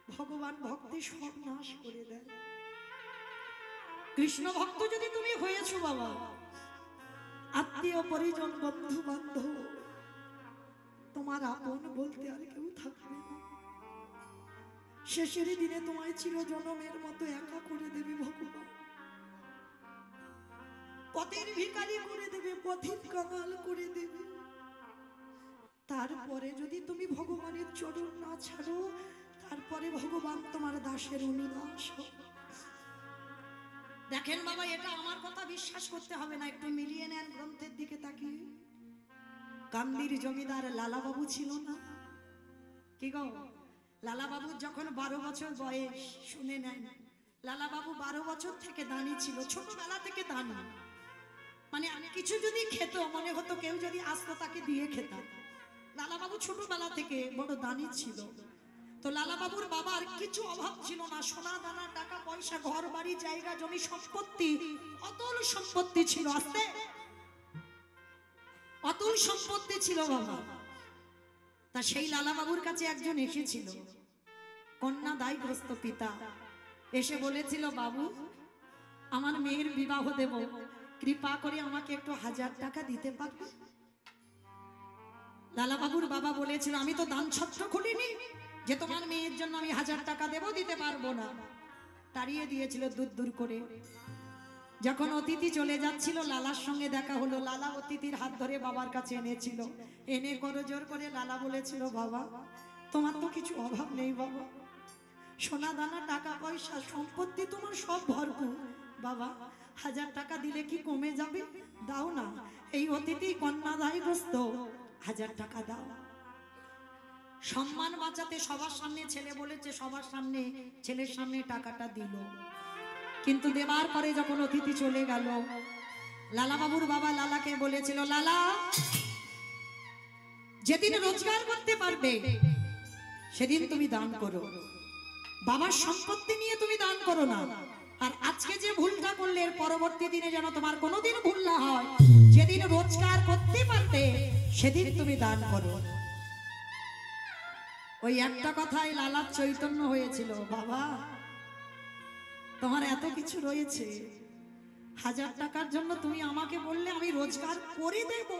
ভগবান ভক্তি সব নাশ করে দেয়। কৃষ্ণ ভক্ত যদি তুমি হয়েছো বাবা, আত্মীয় পরিজন বন্ধু বান্ধব তোমার আপন বলতে আর কেউ থাকবে না। শেষের দিনে তোমায় চিরজনমের মতো একা করে দেবে ভগবান, পথের ভিখারি করে দেবে, পথের কাঙাল করে দেবে। তারপরে যদি তুমি ভগবানের চরণ না ছাড়ো, তারপরে ভগবান তোমার দাসের অনুদাস। দেখেন বাবা, এটা আমার কথা বিশ্বাস করতে হবে না, একটু মিলিয়ে নেন গ্রন্থের দিকে তাকিয়ে। কান্দির জমিদার লালা বাবু ছিল না? কি গো, লালা বাবুর যখন 12 বছর বয়স, শুনে নেন, লালা বাবু 12 বছর থেকে দানি ছিল, ছোটবেলা থেকে দানি। মানে কিছু যদি খেত, মনে হতো কেউ যদি আসতো তাকে দিয়ে খেতাম। লালা বাবু ছোটবেলা থেকে বড় দানি ছিল। তো লালা বাবুর বাবার কিছু অভাব ছিল না, সোনা দানা টাকা পয়সা ঘর বাড়ি জায়গা জমি সম্পত্তি, অতুল সম্পত্তি ছিল। আস্তে অতুল সম্পত্তি ছিল বাবা। তা সেই লালা বাবুর কাছে একজন এসেছিল, কন্যা দায়গ্রস্ত পিতা, এসে বলেছিল, বাবু আমার মেয়ের বিবাহ দেব, কৃপা করে আমাকে একটু 1000 টাকা দিতে পারবে? লালা বাবুর বাবা বলেছিল, আমি তো দান ছত্র খুলিনি যে তোমার মেয়ের জন্য আমি 1000 টাকা দেব, দিতে পারবো না। তাড়িয়ে দিয়েছিল দূর দূর করে। যখন অতিথি চলে যাচ্ছিল, লালার সঙ্গে দেখা হলো। লালা অতিথির হাত ধরে বাবার কাছে এনেছিল, এনে করজোর করে লালা বলেছিল, বাবা তোমার তো কিছু অভাব নেই বাবা, সোনা দানা টাকা পয়সা সম্পত্তি তোমার সব ভরপুর, বাবা 1000 টাকা দিলে কি কমে যাবে? দাও না, এই অতিথি কন্যা দায়গ্রস্ত, 1000 টাকা দাও। সম্মান বাঁচাতে সবার সামনে ছেলে বলেছে, সবার সামনে ছেলের সামনে টাকাটা দিল। কিন্তু দেবার পরে যখন অতিথি চলে গেল, লালা বাবুর বাবা লালাকে বলেছিল, লালা যেদিন রোজগার করতে পারবে সেদিন তুমি দান করো, বাবার সম্পত্তি নিয়ে তুমি দান করো না। আর আজকে যে ভুলটা করলে, এর পরবর্তী দিনে যেন তোমার কোনোদিন ভুল না হয়। যেদিন রোজগার করতে পারবে সেদিন তুমি দান করো। ওই একটা কথায় লালার চৈতন্য হয়েছিল, বাবা তোমার এত কিছু রয়েছে, 1000 টাকার জন্য তুমি আমাকে বললে আমি রোজগার করে দেব।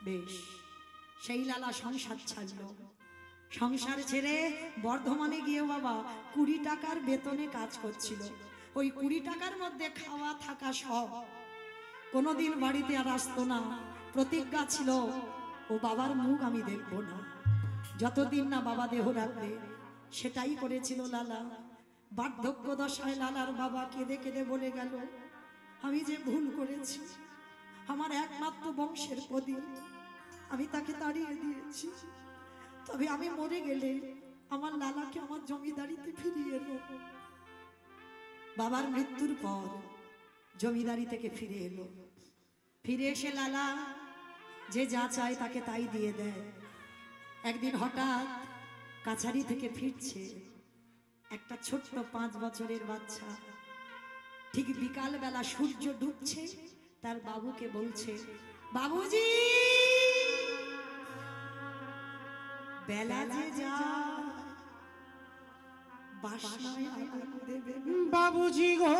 বেশ, সেই লালা সংসার ছাড়ল। সংসার ছেড়ে বর্ধমানে গিয়ে বাবা 20 টাকার বেতনে কাজ করছিল। ওই 20 টাকার মধ্যে খাওয়া থাকা সব। কোনোদিন বাড়িতে আর আসতো না। প্রতিজ্ঞা ছিল, ও বাবার মুখ আমি দেখব না যতদিন না বাবা দেহ রাখবে। সেটাই করেছিল লালা। বার্ধক্য দশায় লালার বাবা কেঁদে কেঁদে বলে গেল, আমি যে ভুল করেছি, আমার একমাত্র বংশের প্রদীপ, আমি তাকে তাড়িয়ে দিয়েছি। তবে আমি মরে গেলে আমার লালাকে আমার জমিদারিতে ফিরিয়ে এলো। বাবার মৃত্যুর পর জমিদারি থেকে ফিরে এলো। ফিরে এসে লালা যে যা চায় তাকে তাই দিয়ে দেয়। একদিন হঠাৎ কাছারি থেকে ফিরছে একটা ছোট্ট 5 বছরের বাচ্চা। ঠিক বিকাল বেলা সূর্য ডুবছে, তার বাবুকে বলছে, বাবুজি বেলা যে যায়, বাসনায় আগুন দেবে বাবুজি গো,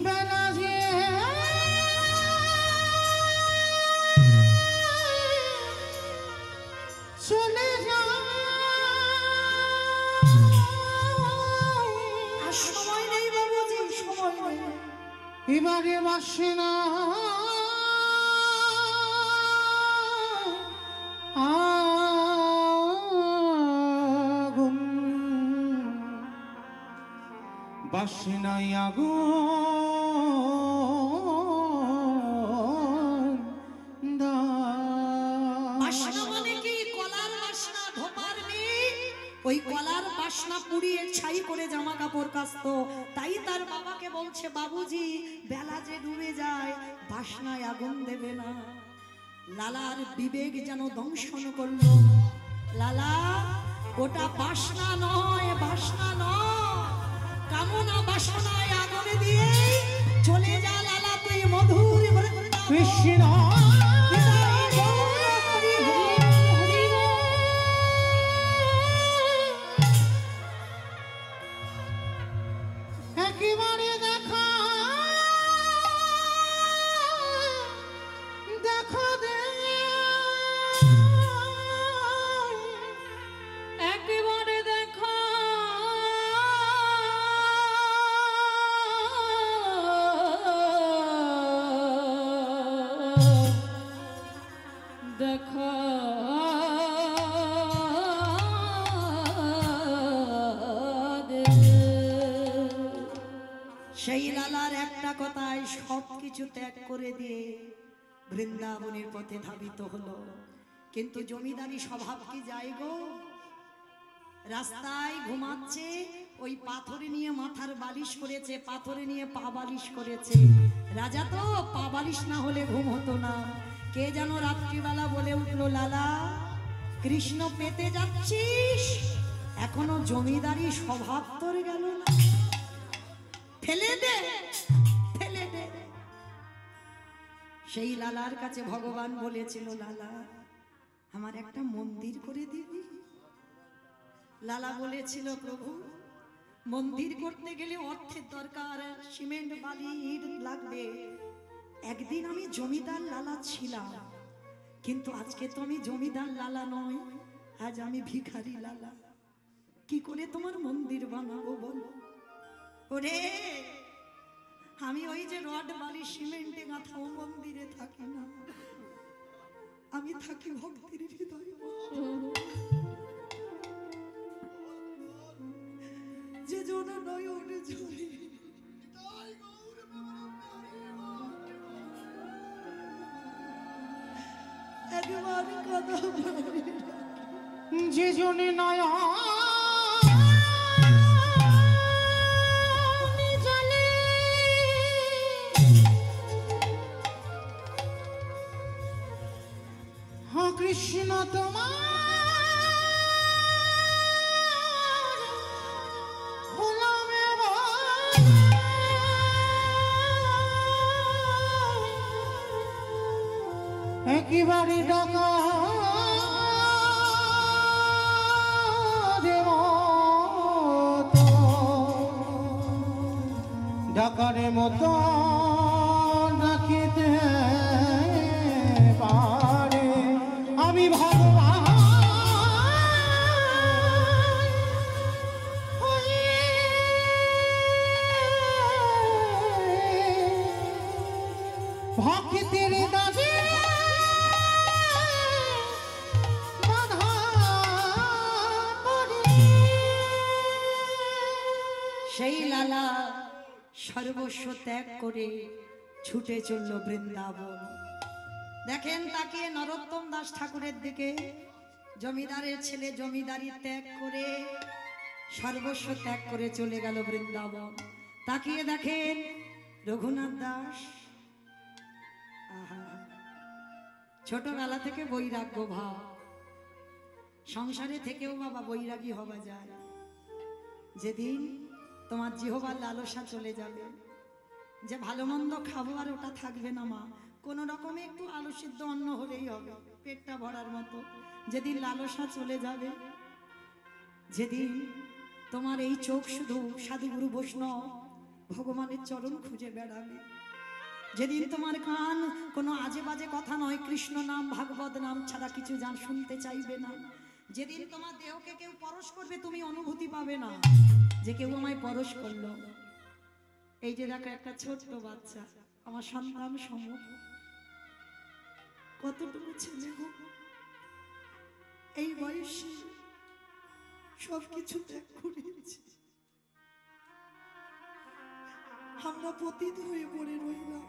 বেলা যে চলে যায়, আর সময় নেই বাবুজি, সময় নেই। এবারে বাসে না আগুন, বাসে নাই আগুন। বাসনা মানে কি? কলার বাসনা, ধোপার মেয়ে ওই কলার বাসনা পুড়িয়ে ছাই করে জামা কাপড় কাচতো। তাই তার বাবাকে বলছে, বাবুজি বেলা যে ডুবে যায়, বাসনায় আগুন দেবে না। লালার বিবেক যেন দংশন করলো। লালা ওটা বাসনা নয়, বাসনা নয়, কামনা বাসনায় আগুনে দিয়ে চলে বাসি না একেবারে দেখা দেখা দে একেবারে দেখা দেখা দে। সেই লালার একটা কথায় সব কিছু ত্যাগ করে দিয়ে বৃন্দাবনের পথে ধাবিত হলো। কিন্তু জমিদারি স্বভাব কি যায় গো, রাস্তায় ঘুমাচ্ছে, ওই পাথরে নিয়ে মাথার বালিশ করেছে, পাথরে নিয়ে পা বালিশ করেছে। রাজা তো পা বালিশ না হলে ঘুম হতো না। কে যেন রাত্রিবেলা বলে উঠলো, লালা কৃষ্ণ পেতে যাচ্ছিস, এখনো জমিদারি স্বভাব তোর গেল না, ফেলে দে ফেলে দে। সেই লালার কাছে ভগবান বলেছিল, লালা আমার একটা মন্দির করে দিবি। লালা বলেছিল, প্রভু মন্দির করতে গেলে অর্থের দরকার, সিমেন্ট বালি ইট লাগবে। একদিন আমি জমিদার লালা ছিলাম, কিন্তু আজকে তো আমি জমিদার লালা নয়, আজ আমি ভিখারি লালা। কি করে তোমার মন্দির বানাবো বলো? ওরে আমি ওই যে রড বালি সিমেন্টে গাঁথা ও মন্দিরে থাকি না, আমি থাকি ভক্তির হৃদয়। যে জন নয়ন ঝরে একবার কথা যে জনে নয় কৃষ্ণ তোমার একেবারে ডাকা দেব ডাকারে মতো ডাকিতে পারে আমি ভগবান ভক্তির দাবি সেই লালা সর্বস্ব ত্যাগ করে ছুটে চলল বৃন্দাবন। দেখেন তাকিয়ে নরোত্তম দাস ঠাকুরের দিকে, জমিদারের ছেলে জমিদারি ত্যাগ করে সর্বস্ব ত্যাগ করে চলে গেল বৃন্দাবন। তাকিয়ে দেখেন রঘুনাথ দাস, আহা ছোটবেলা থেকে বৈরাগ্য ভাব, সংসারে থেকেও বাবা বৈরাগী হওয়া যায়। যেদিন তোমার জিহ্বার লালসা চলে যাবে, যে ভালো মন্দ খাবো আর ওটা থাকবে না মা, কোনো রকমে একটু আলু সিদ্ধ অন্ন হলেই হবে পেটটা ভরার মতো, যেদিন লালসা চলে যাবে, যেদিন তোমার এই চোখ শুধু সাধুগুরু বৈষ্ণব ভগবানের চরণ খুঁজে বেড়াবে, যেদিন তোমার কান কোনো আজে বাজে কথা নয়, কৃষ্ণ নাম ভাগবত নাম ছাড়া কিছু জান শুনতে চাইবে না, যেদিন তোমার দেহকে কেউ পরশ করবে তুমি অনুভূতি পাবে না যে কেউ আমায় পরশ করলো। এই যে দেখো একটা ছোট্ট বাচ্চা, আমার সন্তান সম, কতটুকু ছেলে গো, এই বয়সে সবকিছু ত্যাগ করেছি, আমরা পতিত হয়ে পড়ে রইলাম।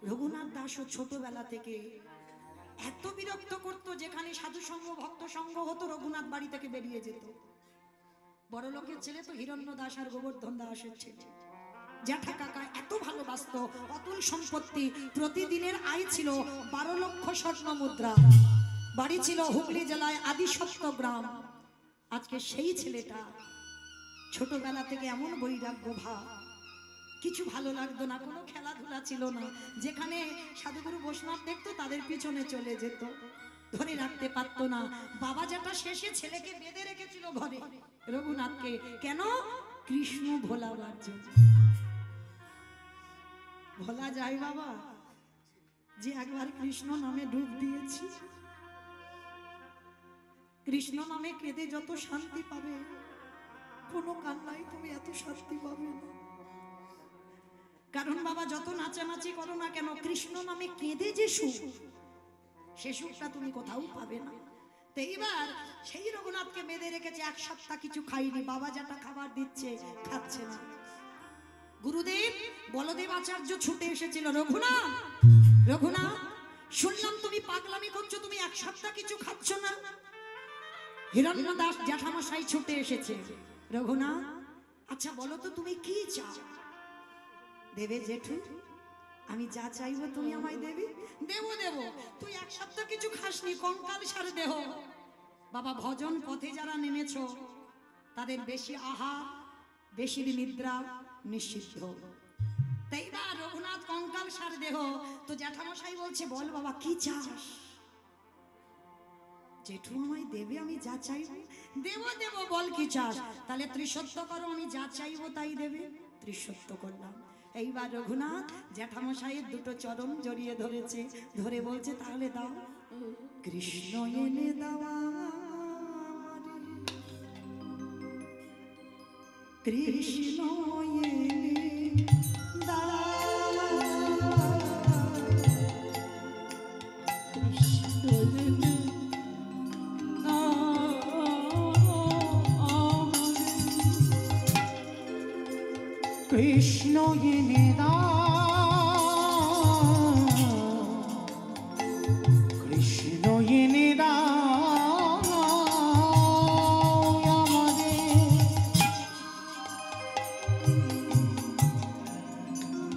রঘুনাথ দাসও ছোটবেলা থেকে এত বিরক্ত করত, যেখানে সাধু সঙ্গ ভক্ত সঙ্গ হতো রঘুনাথ বাড়ি থেকে বেরিয়ে যেত। বড় লোকের ছেলে তো হিরণ্য দাস আর গোবর্ধন দাসের ছেলে, জ্যাঠা কাকা এত ভালোবাসতো, অতুল সম্পত্তি, প্রতিদিনের আয় ছিল 12 লক্ষ স্বর্ণ মুদ্রা, বাড়ি ছিল হুগলি জেলায় আদিসপ্ত গ্রাম। আজকে সেই ছেলেটা ছোটবেলা থেকে এমন বৈরাগ্য ভাব, কিছু ভালো লাগতো না, কোনো খেলাধুলা ছিল না। যেখানে সাধুগুরু বৈষ্ণব দেখতো তাদের পিছনে চলে যেত, ধরে রাখতে পারতো না। বাবা যেটা শেষে ছেলেকে বেঁধে রেখেছিল ঘরে, রঘুনাথকে, কেন? কৃষ্ণ ভোলাবার জন্য। ভোলা যায় বাবা যে একবার কৃষ্ণ নামে ডুব দিয়েছি, কৃষ্ণ নামে কেঁদে যত শান্তি পাবে, কোনো কান্নাই তুমি এত শান্তি পাবে না। কারণ বাবা যত নাচানাচি করো না কেন, কৃষ্ণ নামে কেঁদে যে সুখ, সে সুখটা তুমি কোথাও পাবে না। তো এইবার সেই রঘুনাথকে বেঁধে রেখেছে, এক সপ্তাহ কিছু খাইনি, বাবা যেটা খাবার দিচ্ছে খাচ্ছে না। গুরুদেব বলদেব আচার্য ছুটে এসেছিল, রঘুনাথ, রঘুনাথ, শুনলাম তুমি পাগলামি করছো, তুমি এক সপ্তাহ কিছু খাচ্ছ না। হিরণ্য দাস জ্যাঠামশাই ছুটে এসেছে, রঘুনাথ আচ্ছা বলো তো তুমি কি চাও? দেবে জেঠু, আমি যা চাইবো তুমি আমায় দেবে? দেব দেব। তুই এক সপ্তাহ কিছু খাসনি, কঙ্কাল সারে দেহ। বাবা ভজন পথে যারা নেমেছো তাদের বেশি আহার, বেশি নিদ্রা নিষিদ্ধ। তাই বা রঘুনাথ কঙ্কাল সার দেহ। তো জ্যাঠামশাই বলছে, বল বাবা কি চাস? জেঠু আমায় দেবে, আমি যা চাইবো দেব দেব, বল কি চাস? তাহলে ত্রিসত্য করো, আমি যা চাইবো তাই দেবে। ত্রিসত্য করলাম। এইবার রঘুনাথ জ্যাঠামশাইয়ের দুটো চরণ জড়িয়ে ধরেছে, ধরে বলছে তাহলে দাও। কৃষ্ণ এনে দাওয়া, কৃষ্ণ এনে দাওয়া, কৃষ্ণ এনে কৃষ্ণ এনে দাও, কৃষ্ণ এনে দাও আমাদের,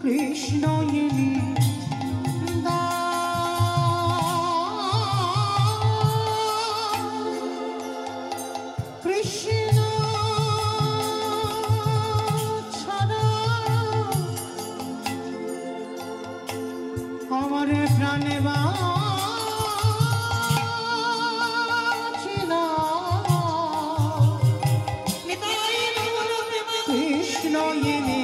কৃষ্ণ এনে প্রাণে বাঁচিল কৃষ্ণ এনে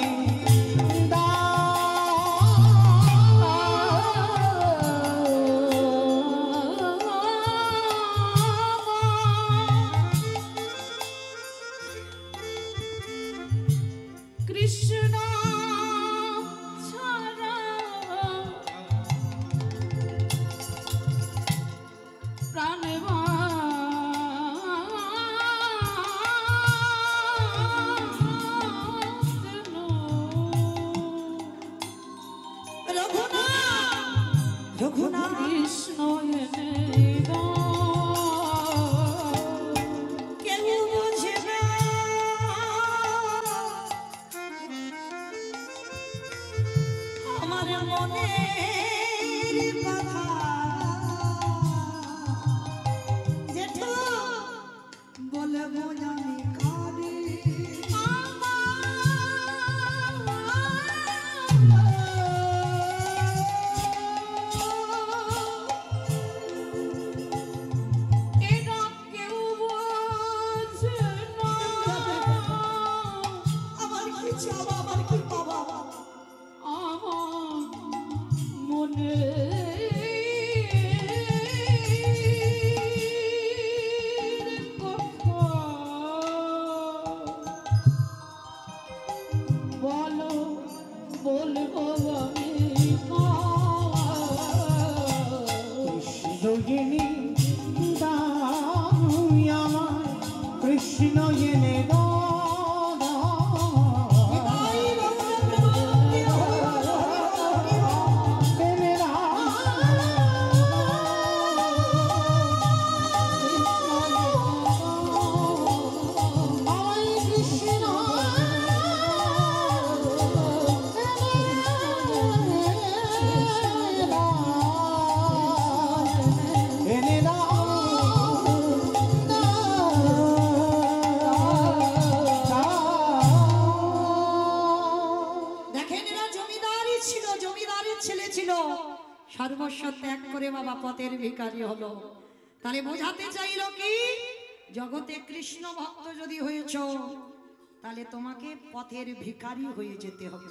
কৃষ্ণ ছিল, জমিদারের ছেলে ছিল, সর্বস্ব ত্যাগ করে বাবা পথের ভিখারি হলো। তাহলে বোঝাতে চাইল কি, জগতে কৃষ্ণ ভক্ত যদি হয়েছ তাহলে তোমাকে পথের ভিখারি হয়ে যেতে হবে,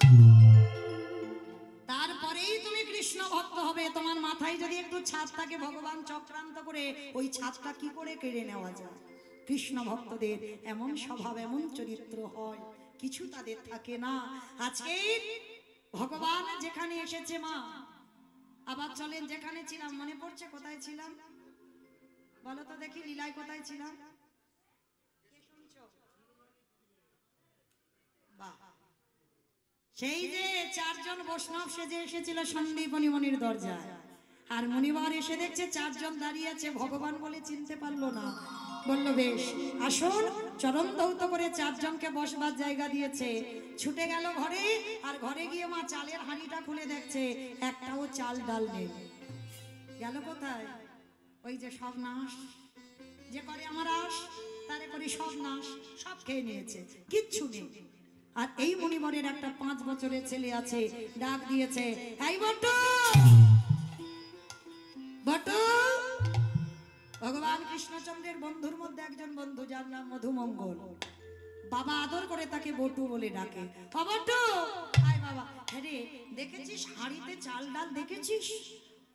তারপরেই তুমি কৃষ্ণ ভক্ত হবে। তোমার মাথায় যদি একটু ছাদ থাকে, ভগবান চক্রান্ত করে ওই ছাদটা কি করে কেড়ে নেওয়া যায়। কৃষ্ণ ভক্তদের এমন স্বভাব, এমন চরিত্র হয়, কিছু তাদের থাকে না। আজকে ভগবান যেখানে এসেছে মা, আবার চলেন যেখানে ছিলাম, মনে পড়ছে কোথায় ছিলাম বলো তো দেখি, লীলায় কোথায় ছিলাম? সেই যে চারজন বৈষ্ণব সেজে এসেছিল সন্দীপনী মনির দরজায়, আর মণিবার এসে দেখছে চারজন দাঁড়িয়ে আছে, ভগবান বলে চিনতে পারলো না। বললো বেশ আসুন, চরণ ধৌত করে চারজনকে বসবার জায়গা দিয়েছে। ছুটে গেল ঘরে, আর ঘরে গিয়ে মা চালের হাঁড়িটা খুলে দেখছে একটাও চাল ডাল নেই। গেল কোথায়? ওই যে সব নাশ যে করে আমার আস, তারে করে সব নাশ, সব খেয়ে নিয়েছে, কিচ্ছু নেই। আর এই মণিবরের একটা 5 বছরের ছেলে আছে, ডাক দিয়েছে, এই বটু বটু। ভগবান কৃষ্ণচন্দ্রের বন্ধুর মধ্যে একজন বন্ধু, যার নাম মধুমঙ্গল। বাবা আদর করে তাকে বটু বলে ডাকে। বটু আয় বাবা। হ্যাঁ রে, দেখেছিস হাঁড়িতে চাল ডাল দেখেছিস?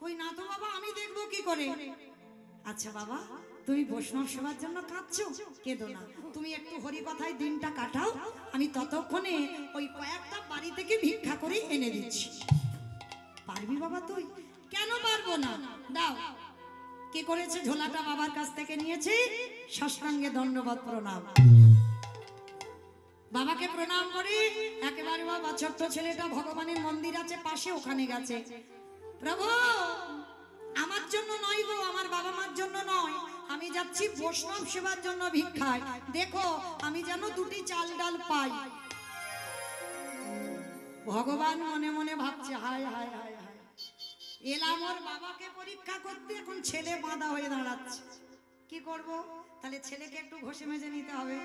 কই না তো বাবা, আমি দেখবো কি করে? আচ্ছা বাবা, তুমি বৈষ্ণব সেবার জন্য কাঁদছো, কেঁদো না, তুমি একটু হরি কথায় দিনটা কাটাও, আমি ততক্ষণে ওই কয়েকটা বাড়ি থেকে ভিক্ষা করে এনে দিচ্ছি। পারবি বাবা তুই? কেন পারবো না, দাও। কি করেছে? ঝোলাটা বাবার কাছ থেকে নিয়েছে, সাষ্টাঙ্গে দণ্ডবত প্রণাম। বাবাকে প্রণাম করে একেবারে বাবা, ছোট্ট ছেলেটা ভগবানের মন্দির আছে পাশে, ওখানে গেছে। প্রভু আমার জন্য নয় গো, আমার বাবা মার জন্য নয়, আমি যাচ্ছি বৈষ্ণব সেবার জন্য ভিক্ষায়, দেখো আমি যেন 2টি চাল ডাল পাই। ভগবান মনে মনে ভাবছে, হায় হায় হায় হায়, এলাম ওর বাবাকে পরীক্ষা করতে, এখন ছেলে বাঁধা হয়ে দাঁড়াচ্ছে, কি করব? তাহলে ছেলেকে একটু ঘষে মেজে নিতে হবে।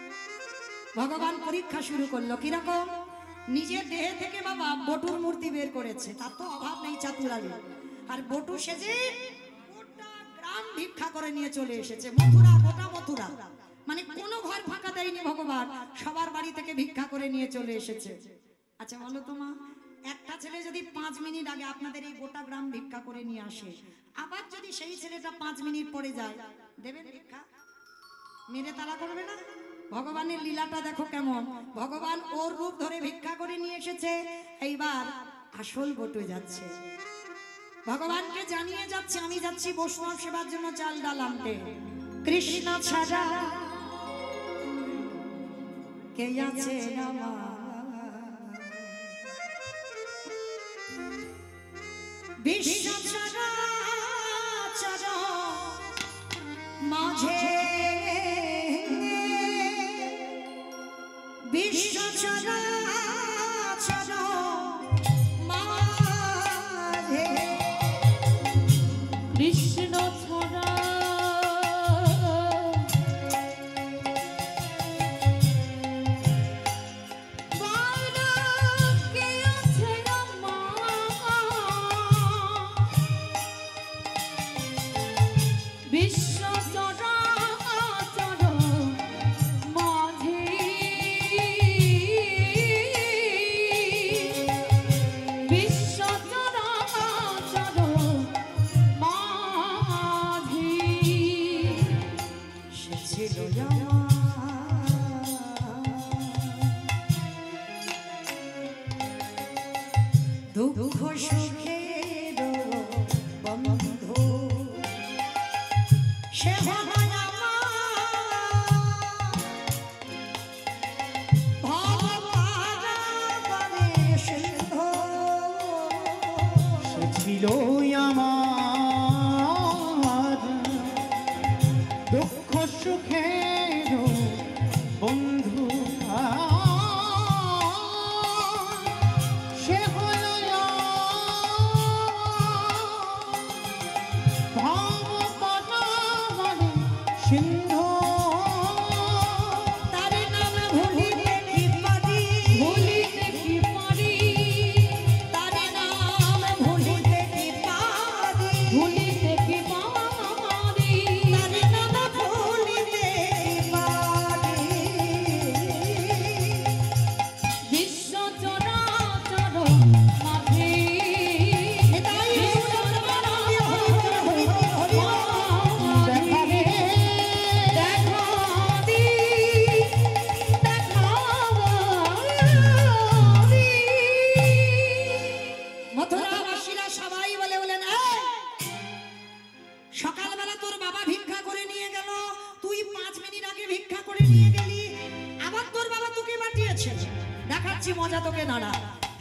ভগবান পরীক্ষা শুরু করলো, কিরকম? নিজের দেহে থেকে বাবা বটুর মূর্তি বের করেছে, তার তো অভাব নেই চাতুরালি, আর বটু সেজে গোটা গ্রাম ভিক্ষা করে নিয়ে চলে এসেছে। মথুরা, গোটা মথুরা, মানে কোনো ঘর ফাঁকা দেয়নি ভগবান, সবার বাড়ি থেকে ভিক্ষা করে নিয়ে চলে এসেছে। আচ্ছা বলো তো মা, একটা ছেলে যদি 5 মিনিট আগে আপনাদের এই গোটা গ্রাম ভিক্ষা করে নিয়ে আসে, আবার যদি সেই ছেলেটা 5 মিনিট পরে যায়, দেবেন ভিক্ষা? মেরে তাড়া করবে না? ভগবানের লীলাটা দেখো কেমন, ভগবান ওর রূপ ধরে ভিক্ষা করে নিয়ে এসেছে, এইবার আসল বটু যাচ্ছে, ভগবানকে জানিয়ে যাচ্ছে, আমি যাচ্ছি বৈষ্ণব সেবার জন্য চাল ডাল আনতে। কৃষ্ণ ছাড়া কে আছে আমার, বিশ্ব চরাচর মাঝে, বিশ্ব চরাচর মাঝে কৃষ্ণ ছাড়া দুঃখ সুখের বন্ধু, সে হয় ছিল আমার দুঃখ সুখের বন্ধু, সে হল ভবপাতার সিন্ধু। তার নাম ভুলিতে কি পারি, ভুলিতে কি পারি, তার নাম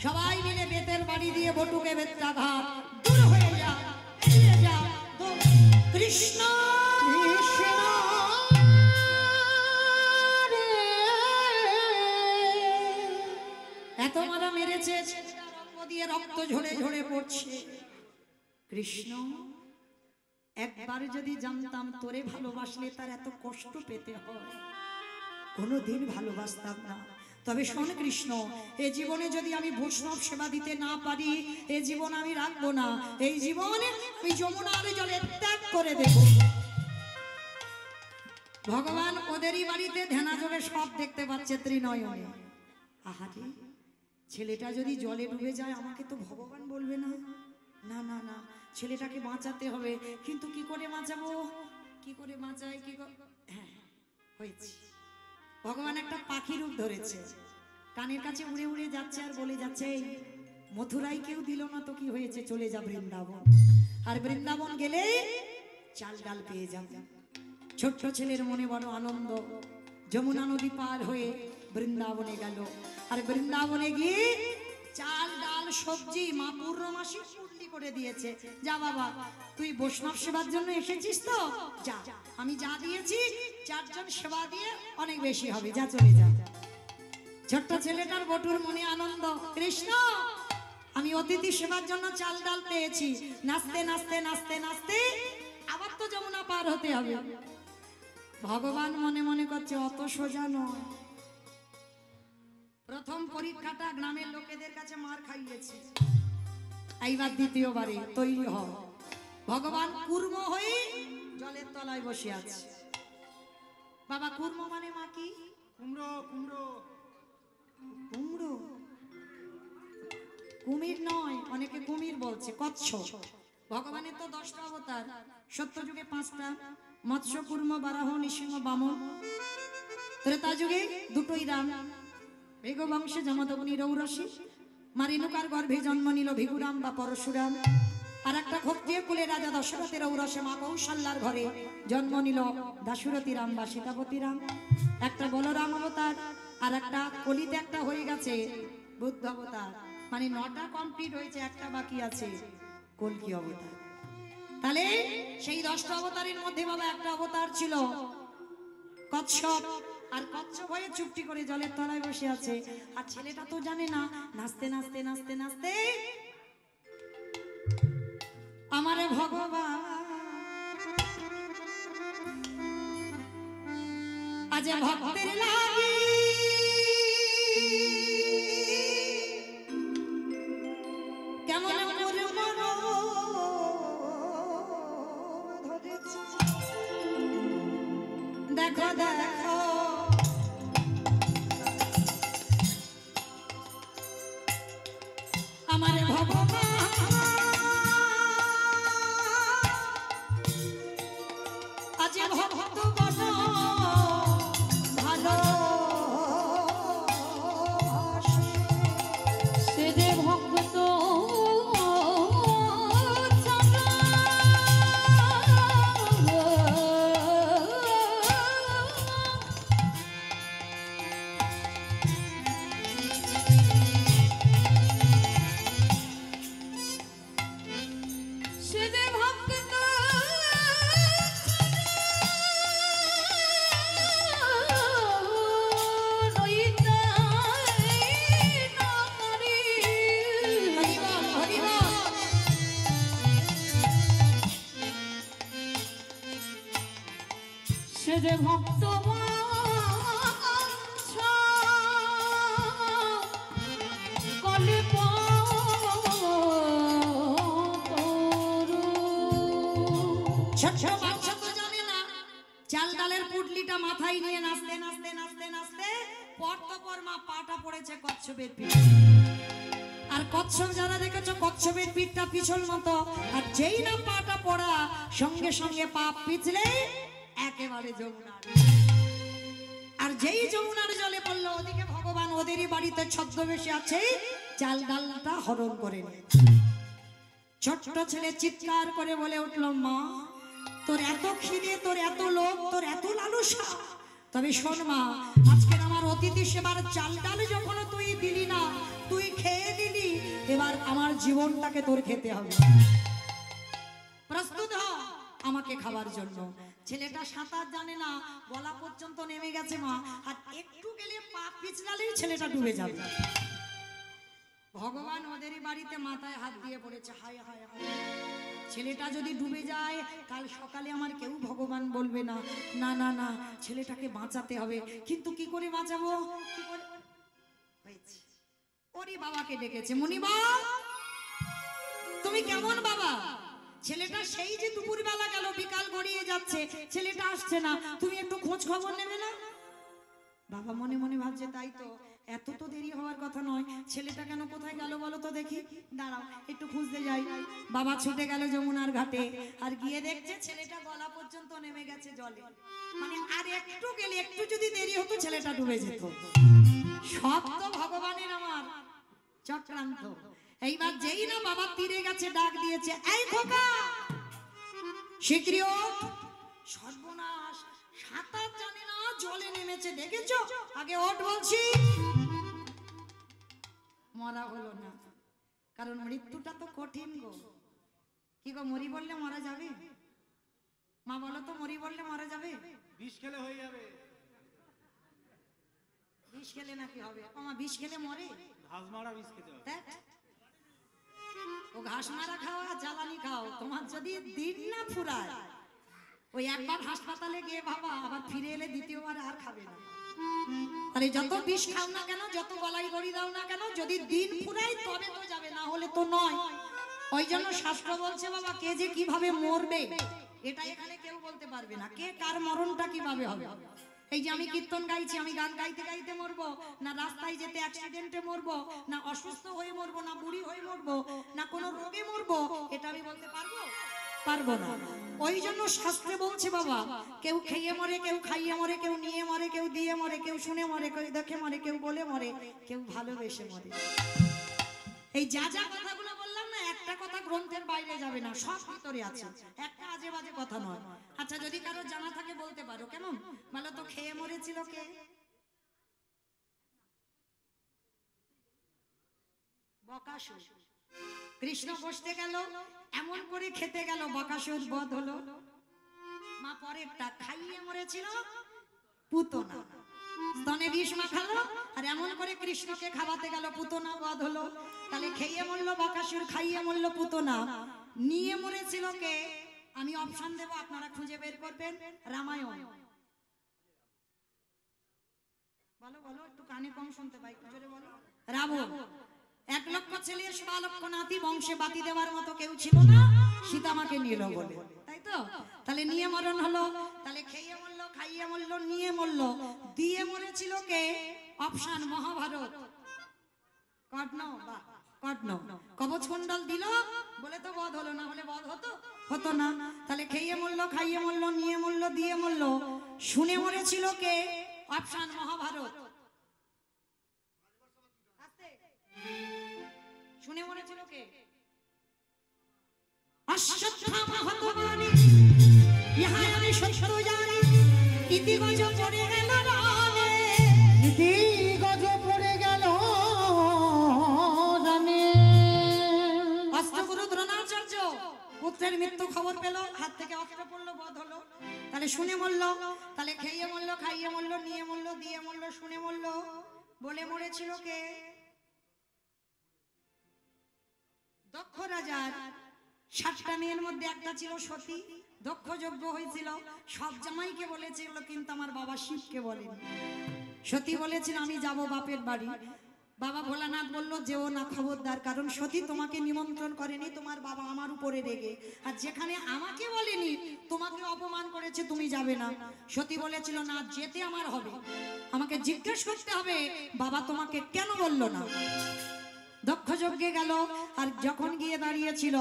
সবাই মিলে বেতের বাড়ি দিয়ে বটুকে বেত্রাঘাত দূর হয়ে যা, এড়িয়ে যা, দৌড়। কৃষ্ণ কৃষ্ণ রে। এত মারা মেরেছে, ছেলেটার অঙ্গ দিয়ে রক্ত ঝরে ঝরে পড়ছে। কৃষ্ণ একবার যদি জানতাম তোরে ভালোবাসলে তার এত কষ্ট পেতে হয়, কোনোদিন ভালোবাসতাম না। তবে শোন কৃষ্ণ, এ জীবনে যদি আমি বৈষ্ণব সেবা দিতে না পারি, এ জীবন আমি রাখবো না। এই জীবনে আমি যমুনার জলে ত্যাগ করে দেব। ভগবান ওদেরই বাড়িতে ধ্যানা জলে সব দেখতে পাচ্ছে ত্রিনয়নে। আহারে, ছেলেটা যদি জলে ডুবে যায় আমাকে তো ভগবান বলবে না। না না না, ছেলেটাকে বাঁচাতে হবে। কিন্তু কি করে বাঁচাবো, কি করে বাঁচাই, কি হ্যাঁ হয়েছে। ভগবান একটা পাখি রূপ ধরেছে, কানের কাছে উড়ে উড়ে যাচ্ছে আর বলে যাচ্ছে, এই মথুরাই কেউ দিল না তো কি হয়েছে, চলে যা বৃন্দাবন। আর বৃন্দাবন গেলে চাল ডাল পেয়ে যাবে। ছোট্ট ছেলের মনে বড় আনন্দ। যমুনা নদী পার হয়ে বৃন্দাবনে গেল। আর বৃন্দাবনে গিয়ে চাল ডাল সবজি মা পূর্ণমাসী পুণ্যি করে দিয়েছে। যা বাবা, তুই বৈষ্ণব সেবার জন্য এসেছিস তো যা, আমি যা দিয়েছি চারজন সেবা দিয়ে অনেক বেশি হবে, যা চলে যা। ছোট্ট ছেলেটার বটুর মনে আনন্দ, কৃষ্ণ আমি অতিথি সেবার জন্য চাল ডাল পেয়েছি। নাচতে নাচতে নাচতে নাচতে আবার তো যমুনা পার হতে হবে। ভগবান মনে মনে করছে অত সোজা নয়। প্রথম পরীক্ষাটা গ্রামের লোকেদের কাছে মার খাইয়েছে, এইবার দ্বিতীয়বারে তৈরি হও। ভগবান কুর্ম হয়ে জলের তলায় বসে আছে। বাবা কুর্ম মানে মা কি? কুমড়ো কুমড়ো কুমড়ো, কুমির নয়, অনেকে কুমির বলছে, কচ্ছপ। ভগবানের তো 10টা অবতার, সত্যযুগে 5টা, মৎস্য কুর্ম বারাহ নৃসিংহ বামন। ত্রেতা যুগে 2টোই রাম। ভৃগু বংশে যমদগ্নি রৌরসী, মা রেণুকার গর্ভে জন্ম নিল ভিগুরাম বা পরশুরাম। আর একটা ক্ষত্রিয় কুলে রাজা দশরথের ঔরসে মা কৌশল্যার ঘরে জন্ম নিল দাশরথী রাম বা সীতাপতি রাম। একটা বলরাম অবতার, আর একটা কলিতে একটা হয়ে গেছে বুদ্ধ অবতার। মানে 9টা কমপ্লিট হয়েছে, একটা বাকি আছে কলকি অবতার। তাহলে সেই 10টা অবতারের মধ্যে বাবা একটা অবতার ছিল কচ্ছপ। আর কচ্ছপ হয়ে চুপটি করে জলের তলায় বসে আছে। আর ছেলেটা তো জানে না, নাচতে নাচতে নাচতে নাচতে আমারে ভগবান আজ ভক্তের লাগি কেমন মোরে মনো ধরেছে। দেখো দেখো আমারে ভগবান আজ ভক্ত বন ভালো সে যে ভক্ত সে যে ভক্ত সে যে ভক্ত কলে ছোট্ট বাচ্চা তো জানে না, চাল ডালের পুটলিটা মাথায় নিয়ে নাচতে নাচতে নাচতে নাচতে পর মা পাটা পড়েছে কচ্ছপের পিঠে। আর কচ্ছপ যারা দেখেছো, কচ্ছপের পিঠটা পিছল মতো, আর যেই না পাটা পড়া সঙ্গে সঙ্গে পা পিছলে একেবারে যমুনার। আর যেই যমুনার জলে পড়লো, ওদিকে ভগবান ওদেরই বাড়িতে ছদ্মবেশে আছে, চাল ডালটা হরণ করে নিয়ে। ছোট্ট ছেলে চিৎকার করে বলে উঠলো, মা তোর এত খিদে, তোর এত লোভ, তোর এত লালসা, তবে শোন মা, আজকের আমার অতিথি সেবার চাল ডাল যখন তুই দিলি না, তুই খেয়ে দিলি এবার আমার জীবনটাকে তোর খেতে হবে। প্রস্তুত হ আমাকে খাবার জন্য। ছেলেটা সাঁতার জানে না, গলা পর্যন্ত নেমে গেছে মা, আর একটু গেলে পা পিছলালেই ছেলেটা ডুবে যাবে। ভগবান ওদেরই বাড়িতে মাথায় হাত দিয়ে পড়েছে, হায় হায় হায়, ছেলেটা যদি ডুবে যায় কাল সকালে আমার কেউ ভগবান বলবে না। না না না, ছেলেটাকে বাঁচাতে হবে। কিন্তু কি করে বাঁচাবো? কি করে হয়েছে? ওরই বাবাকে ডেকেছে, মুনিবা তুমি কেমন বাবা? ছেলেটা সেই যে দুপুরবেলা গেল, বিকাল গড়িয়ে যাচ্ছে, ছেলেটা আসছে না, তুমি একটু খোঁজ খবর নেবে না? বাবা মনে মনে ভাবছে, তাই তো, এত তো দেরি হওয়ার কথা নয়, ছেলেটা কেন কোথায় গেল বলো তো দেখি, দাঁড়াও একটু খুঁজতে যাই। বাবা ছুটে গেল যমুনার ঘাটে, আর গিয়ে দেখছে ছেলেটা গলা পর্যন্ত নেমে গেছে জলে। মানে আর একটু গেলে, একটু যদি দেরি হতো ছেলেটা ডুবে যেত। সব তো ভগবানের আমার চক্রান্ত। এইবার যেই না বাবা তীরে গেছে, ডাক দিয়েছে, এই খোকা শিগগিরই ওঠ। সর্বনাশ, সাঁতার জানে না, জলে নেমেছে, দেখেছো? আগে ওঠ বলছি। মরা হলো না, কারণ মৃত্যুটা তো কঠিন গো। কি গো, মরি বললে মারা যাবে? মা বলো তো, মরি বললে মারা যাবে? বিষ খেলে হয়ে যাবে। বিষ খেলে নাকি হবে? মা বিষ খেলে মরে? ঘাস মারা বিষ খেতে হবে। দেখ, ও ঘাস মারা খাও আর জ্বালানি খাও, তোমার যদি দিন না ফুরায়, ওই একবার হাসপাতালে গিয়ে বাবা আবার ফিরে এলে দ্বিতীয়বার আর খাবে না। তাহলে যত বিষ খাও না কেন, যত গলায় দড়ি দাও না কেন, যদি দিন ফুরায় তবে তো যাবে, না হলে তো নয়। ওই জন্য শাস্ত্র বলছে বাবা, কে যে কিভাবে মরবে এটা এখানে কেউ বলতে পারবে না, কে কার মরণটা কিভাবে হবে। এই যে আমি কীর্তন গাইছি, আমি গান গাইতে গাইতে মরবো, না রাস্তায় যেতে অ্যাক্সিডেন্টে মরবো, না অসুস্থ হয়ে মরবো, না বুড়ি হয়ে মরবো, না কোনো রোগে মরবো, এটা আমি বলতে পারবো? পারবো না। ওই জন্য শাস্ত্রে বলছে বাবা, কেউ খেয়ে মরে, কেউ খাইয়ে মরে, কেউ নিয়ে মরে, কেউ দিয়ে মরে, কেউ শুনে মরে, কেউ দেখে মরে, কেউ বলে মরে, কেউ ভালোবেসে মরে। এই যা যা কথাগুলো বললাম না, একটা কথা গ্রন্থের বাইরে যাবে না, সব ভিতরে আছে, একটা আজে বাজে কথা নয়। আচ্ছা, যদি কারো জানা থাকে বলতে পারো, কেমন বলো তো, খেয়ে মরেছিল কে? বকাসুর। কৃষ্ণ বসতে গেল, এমন করে খেতে গেল, বকাসুর বধ হলো। মা পরেরটা, খাইয়ে মরেছিল পুতনা, স্তনে বিষ মাখালো, আর এমন করে কৃষ্ণকে খাওয়াতে গেল, পুতনা বধ হলো। তাহলে খেয়ে মরলো বকাসুর, খাইয়ে মরলো পুতনা, নিয়ে মরেছিল কে? আমি অপশন দেব, আপনারা খুঁজে বের করবেন। রামায়ণ। বলো বলো, একটু কানে কম শুনতে পাই, একটু জোরে বলো। রাবণ। 1 লক্ষ ছেলে 16 লক্ষ নাতি, বংশে বাতি দেওয়ার মতো কেউ ছিল না, সীতামাকে নিল বলে, তাই তো? তাহলে নিয়ে মরণ হলো। তাহলে খেয়ে মরলো, খাইয়ে মরলো, নিয়ে মরলো, দিয়ে মরেছিল কে? অপশন মহাভারত। কর্ণ, বাহ কর্ণ। কবচ কুণ্ডল দিল বলে তো বধ হলো, না হলে বধ হতো? হতো না। তাহলে খেয়ে মরলো, খাইয়ে মরলো, নিয়ে মরলো, দিয়ে মরলো, শুনে মরেছিল কে? অপশন মহাভারত। শুনে মরেছিল কে? অশ্বত্থামা হতবানি, ইহা আমি সত্য জানি, ইতি গজ পড়ে গেল রামে, ইতি গজ পড়ে গেল রামে। অস্ত্রগুরু দ্রোণাচার্য পুত্রের মৃত্যু খবর পেল, হাত থেকে অস্ত্র পড়লো, বধ হলো। তাহলে শুনে মরলো। তাহলে খেয়ে মরলো, খাইয়ে মরলো, নিয়ে মরলো, দিয়ে মরলো, শুনে মরলো, বলে মরেছিল কে? দক্ষ রাজার 7টা মেয়ের মধ্যে একটা ছিল সতী। দক্ষ যজ্ঞ হয়েছিল, সব জামাইকে বলেছিল, কিন্তু আমার বাবা শিবকে বলেনি। সতী বলেছিল আমি যাব বাপের বাড়ি, বাবা ভোলানাথ বলল যেও না, খবরদার, কারণ সতী তোমাকে নিমন্ত্রণ করেনি, তোমার বাবা আমার উপরে রেগে, আর যেখানে আমাকে বলেনি তোমাকে অপমান করেছে, তুমি যাবে না। সতী বলেছিল না, যেতে আমার হবে, আমাকে জিজ্ঞেস করতে হবে বাবা তোমাকে কেন বলল না। দক্ষ যজ্ঞে গেল, আর যখন গিয়ে দাঁড়িয়েছিল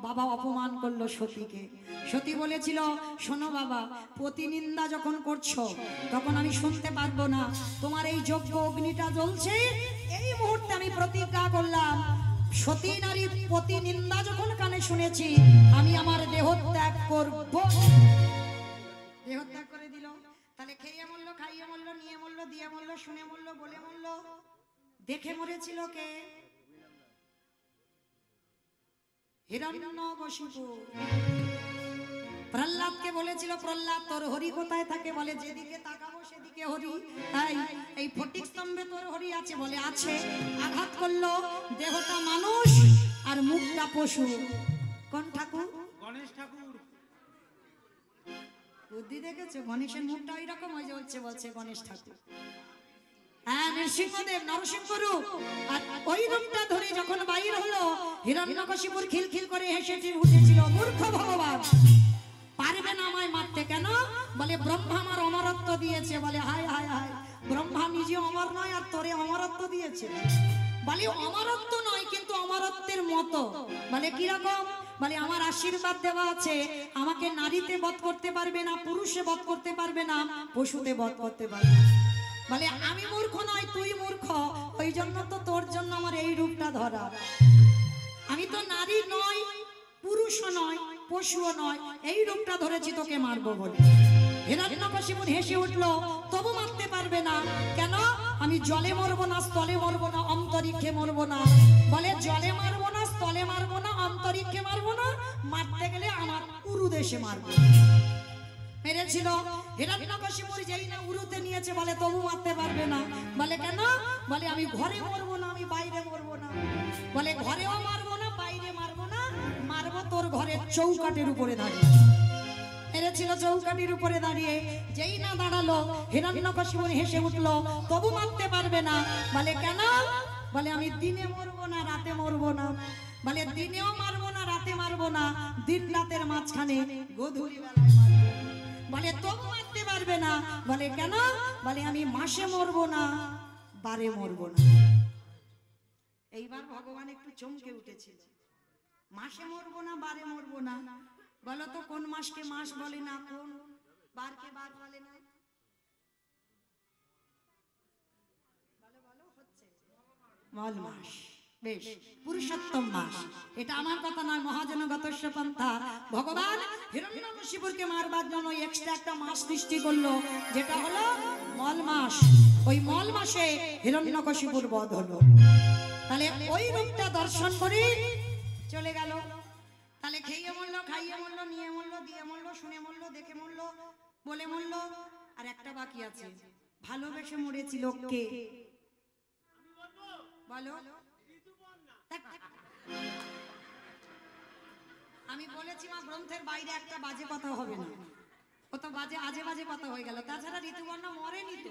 বাবা অপমান করলো সতীকে। সতী বলেছিল শোনো বাবা, প্রতিনিন্দা যখন করছো তখন আমি শুনতে পারবো না, তোমার এই যজ্ঞ অগ্নিটা জ্বলছে, এই মুহূর্তে আমি প্রতিজ্ঞা করলাম, সতী নারী প্রতিনিন্দা যখন কানে শুনেছি আমি আমার দেহত্যাগ করব। দেহত্যাগ করে দিল। তাহলে খেয়ে মরলো, খাইয়ে মরলো, নিয়ে মরলো, দিয়ে মরলো, শুনে মরলো, বলে মরলো, দেখে মরেছিল কে? হিরণ্যকশিপু প্রহ্লাদকে বলেছিল, প্রহ্লাদ তোর হরি কোথায় থাকে? বলে যেদিকে তাকাবো সেদিকে হরি। এই ফটিক স্তম্ভে তোর হরি আছে? বলে আছে। আঘাত করলো, দেহটা মানুষ আর মুখটা পশু। কোন ঠাকুর? গণেশ ঠাকুর। বুদ্ধি দেখেছো? গণেশের মুখটা ওই রকম হয়ে যাচ্ছে, বলছে গণেশ ঠাকুর। হ্যাঁ, নৃসিংহদেব নরসিংহ রূপ। আর ওই রূপটা ধরে যখন বাইর হলো, হিরণ্যকশিপুর খিলখিল করে হেসে উঠেছিল, মূর্খ ভগবান, পারবে না আমায় মারতে। কেন? বলে ব্রহ্মা আমার অমরত্ব দিয়েছে। বলে হায় হায় হায়, ব্রহ্মা নিজে অমর নয় আর তোরে অমরত্ব দিয়েছে। বলে অমরত্ব নয়, কিন্তু অমরত্বের মতো। বলে কিরকম? বলে আমার আশীর্বাদ দেওয়া আছে, আমাকে নারীতে বধ করতে পারবে না, পুরুষে বধ করতে পারবে না, পশুতে বধ করতে পারবে না। বলে আমি মূর্খ নয়, তুই মূর্খ, ওই জন্য তো তোর জন্য আমার এই রূপটা ধরা। আমি তো নারী নয়, পুরুষও নয়, পশুও নয়, এই রূপটা ধরেছি তোকে মারবো বলে। হিরণ্যকশিপু হেসে উঠলো, তবু মারতে পারবে না। কেন? আমি জলে মরবো না, স্থলে মরবো না, অন্তরিক্ষে মরবো না। বলে জলে মারবো না, স্থলে মারবো না, অন্তরিক্ষে মারবো না, মারতে গেলে আমার উরু দেশে মারবো। মেরেছিল। হিরণ্যকশিপুর যেই না উরুতে নিয়েছে, বলে তবু মারতে পারবে না। বলে কেন? বলে আমি ঘরে মরবো না, আমি বাইরে মরবো না। বলে ঘরেও মারবো না, বাইরে মারবো না, মারবো তোর ঘরের চৌকাঠের উপরে দাঁড়িয়ে। মেরেছিল চৌকাঠির উপরে দাঁড়িয়ে। যেই না দাঁড়ালো, হিরণ্যকশিপু হেসে উঠলো, তবু মারতে পারবে না। বলে কেন? বলে আমি দিনে মরবো না, রাতে মরবো না। বলে দিনেও মারবো না, রাতে মারবো না, দিন রাতের মাঝখানে গোধূলি বেলায় মারবো। বলে তবু মারতে পারবে না। বলে কেন? বলে আমি মাসে মরবো না, বারে মরবো না। এইবার ভগবান একটু চমকে উঠেছিল। মাসে মরবো না, বারে মরবো না, বলো তো কোন মাসকে মাস বলে না, কোন বারকে বার বলে না? বলো বলো, হচ্ছে মল মাস, বেশ পুরুষোত্তম মাস। এটা আমার কথা নয়, মহাজনগতস্য পন্থা। ভগবান হিরণ্যকশিপুরকে মারবার জন্য এক্সট্রা একটা মাস সৃষ্টি করলো, যেটা হলো মল মাস। ওই মল মাসে হিরণ্যকশিপুর বধ হলো। তাহলে ওই রূপটা দর্শন করে চলে গেল। তাহলে খেয়ে মরলো, খাইয়ে মরলো, নিয়ে মরলো, দিয়ে মরলো, শুনে মরলো, দেখে মরলো, বলে মরলো। আর একটা বাকি আছে, ভালোবেসে মরেছিল কে? বলো। আমি বলেছি মা, গ্রন্থের বাইরে একটা বাজে কথা হবে না। ও তো বাজে আজে বাজে কথা হয়ে গেল। তাছাড়া ঋতুবর্ণা মরেনি তো।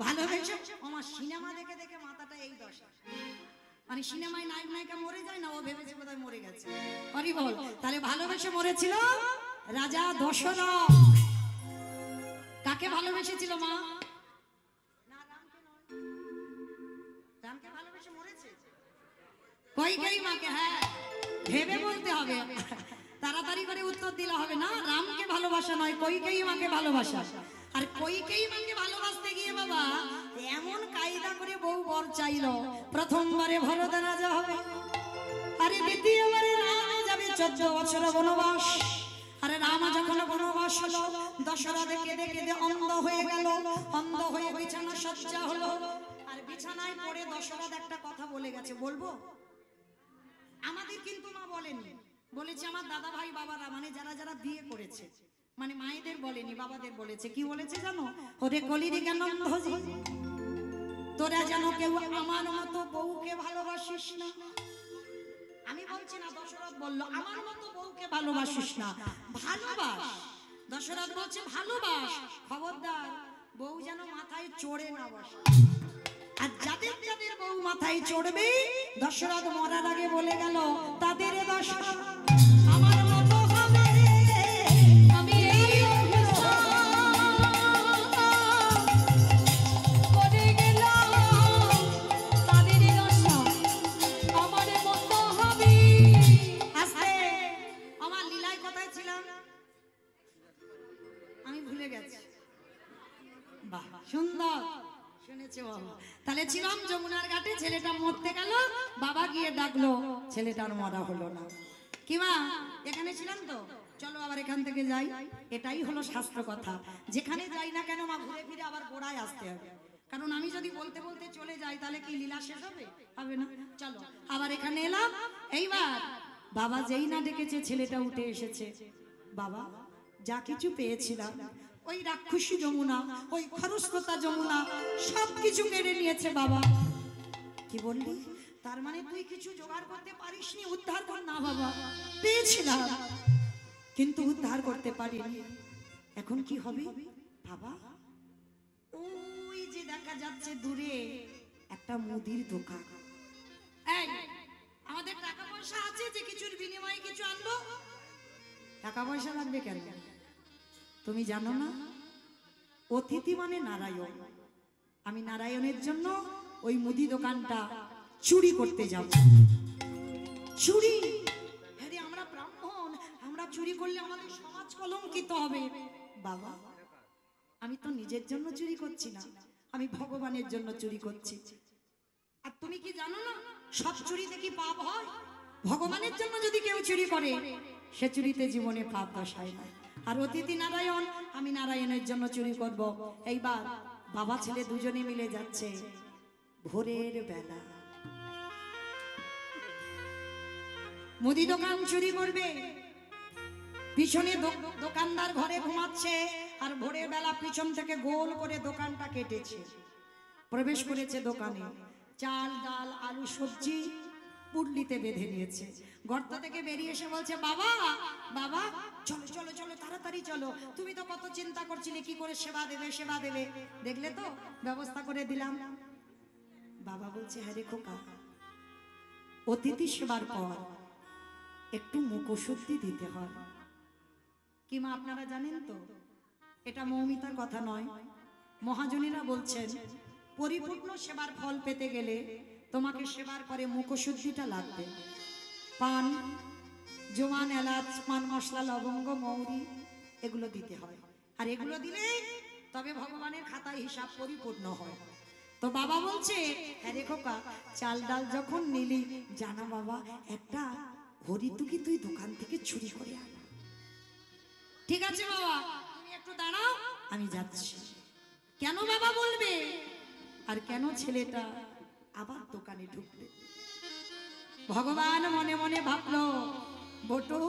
ভালোবেসে আমার সিনেমা দেখে দেখে মাথাটা এই দশা। মানে সিনেমায় নায়ক নায়িকা মরে যায় না, ও ভেবেছে বোধহয় মরে গেছে। হরি বল। তাহলে ভালোবেসে মরেছিল রাজা দশরথ। কাকে ভালোবেসেছিল মা? না, রামকে নয়। রামকে ভালোবেসে মরেছে কইকেয়ী মাকে। হ্যাঁ, ভেবে বলতে হবে, তাড়াতাড়ি করে উত্তর দিলে হবে না। রামকে ভালোবাসা নয়, কইকেয়ী মাকে ভালোবাসা। আর কইকেয়ী মাকে ভালোবাসতে গিয়ে বাবা এমন কায়দা করে বউ বর চাইলো। প্রথমবারে ভরত রাজা হবে, আরে দ্বিতীয়বারে রাম যাবে 14 বছর বনবাস। আরে রাম যখন বনবাস হলো, দশরথ কেঁদে কেঁদে অন্ধ হয়ে গেল। অন্ধ হয়ে বিছানা সজ্জা হলো। আর বিছানায় পড়ে দশরথ একটা কথা বলে গেছে, বলবো? আমাদের কিন্তু মা বলেনি, বলেছে আমার দাদা ভাই বাবারা, মানে যারা যারা বিয়ে করেছে, মানে মায়েদের বলেনি, বাবাদের বলেছে। কি বলেছে জানো? ওরে কলিরি জ্ঞানন্ধজি, তোরা যেন কেউ আমার মতো বউকে ভালোবাসিস না। আমি বলছি না, দশরথ বলল আমার মতো বউকে ভালোবাসিস না, ভালোবাস। দশরথ বলছে ভালোবাস, খবরদার বউ যেন মাথায় চড়ে না বসে। আর যাদের যাদের বউ মাথায় চড়বে, দশরথ মরার আগে বলে গেল, তাদের দশা আমার মতো হবে। আমি এই করে গেলাম, তাদের দশা আমার মতো হবে। আস্তে, আমার লীলায় কোথায় ছিলাম আমি ভুলে গেছি। বাহ, সুন্দর শুনেছো বাবা। তাহলে ছিলাম যমুনার ঘাটে, ছেলেটা মরতে গেল, বাবা গিয়ে ডাকলো, ছেলেটার মরা হলো না। কি মা, এখানে ছিলাম তো, চলো আবার এখান থেকে যাই। এটাই হলো শাস্ত্র কথা। যেখানে যাই না কেন মা, ঘুরে ফিরে আবার গোড়ায় আসতে হবে। কারণ আমি যদি বলতে বলতে চলে যাই তাহলে কি লীলা শেষ হবে? হবে না। চলো আবার এখানে এলাম। এইবার বাবা যেই না ডেকেছে ছেলেটা উঠে এসেছে। বাবা যা কিছু পেয়েছিলাম ওই রাক্ষসী যমুনা, ওই খরস্রোতা যমুনা সবকিছু কেড়ে নিয়েছে বাবা। কি বললি? তার মানে তুই কিছু জোগাড় করতে পারিসনি, উদ্ধার কর না। বাবা পেয়েছিলাম কিন্তু উদ্ধার করতে পারিনি। এখন কি হবে বাবা? ওই যে দেখা যাচ্ছে দূরে একটা মুদির দোকান। এই আমাদের টাকা পয়সা আছে যে কিছুর বিনিময়ে কিছু আনবো? টাকা পয়সা লাগবে কেন? তুমি জানো না অতিথি মানে নারায়ণ। আমি নারায়ণের জন্য ওই মুদি দোকানটা চুরি করতে যাব। চুরি? আরে আমরা ব্রাহ্মণ, আমরা চুরি করলে আমাদের সমাজ কলঙ্কিত হবে। বাবা আমি তো নিজের জন্য চুরি করছি না, আমি ভগবানের জন্য চুরি করছি। আর তুমি কি জানো না সব চুরিতে কি পাপ হয়? ভগবানের জন্য যদি কেউ চুরি করে সে চুরিতে জীবনে পাপ দশায় না। আর অতিথি নারায়ণ, আমি নারায়ণের জন্য চুরি করব। এইবার বাবা ছেলে দুজনে মিলে যাচ্ছে ভোরের বেলা, মুদি দোকান চুরি করবে। পিছনে দোকানদার ঘরে ঘুমাচ্ছে আর ভোরের বেলা পিছন থেকে গোল করে দোকানটা কেটেছে, প্রবেশ করেছে দোকানে। চাল ডাল আলু সবজি পুডলিতে বেঁধে নিয়েছে। গর্ত থেকে বেরিয়ে এসে বলছে বাবা বাবা চলো চলো চলো তাড়াতাড়ি চলো, তুমি তো কত চিন্তা করছিলে কি করে সেবা দেবে সেবা দেবে, দেখলে তো ব্যবস্থা করে দিলাম। বাবা বলছে হ্যাঁ রে খোকা, অতিথি সেবার পর একটু মুখশুদ্ধি দিতে হয়। কি মা আপনারা জানেন তো এটা মৌমিতার কথা নয়, মহাজনীরা বলছেন পরিপূর্ণ সেবার ফল পেতে গেলে তোমাকে সেবার পরে মুখশুদ্ধিটা লাগবে। পান জোয়ান এলাচ পান মশলা লবঙ্গ মৌরি এগুলো দিতে হয়, আর এগুলো দিলে তবে ভগবানের খাতায় হিসাব পরিপূর্ণ হয়। তো বাবা বলছে হ্যাঁ রে খোকা, চাল ডাল যখন নিলি জানা বাবা একটা হরিতুকি তুই দোকান থেকে চুরি করে আন। ঠিক আছে বাবা তুমি একটু দাঁড়াও আমি যাচ্ছি। কেন বাবা বলবে? আর কেন ছেলেটা আবার দোকানে ঢুকবে? ভগবান মনে মনে ভাবলো বটু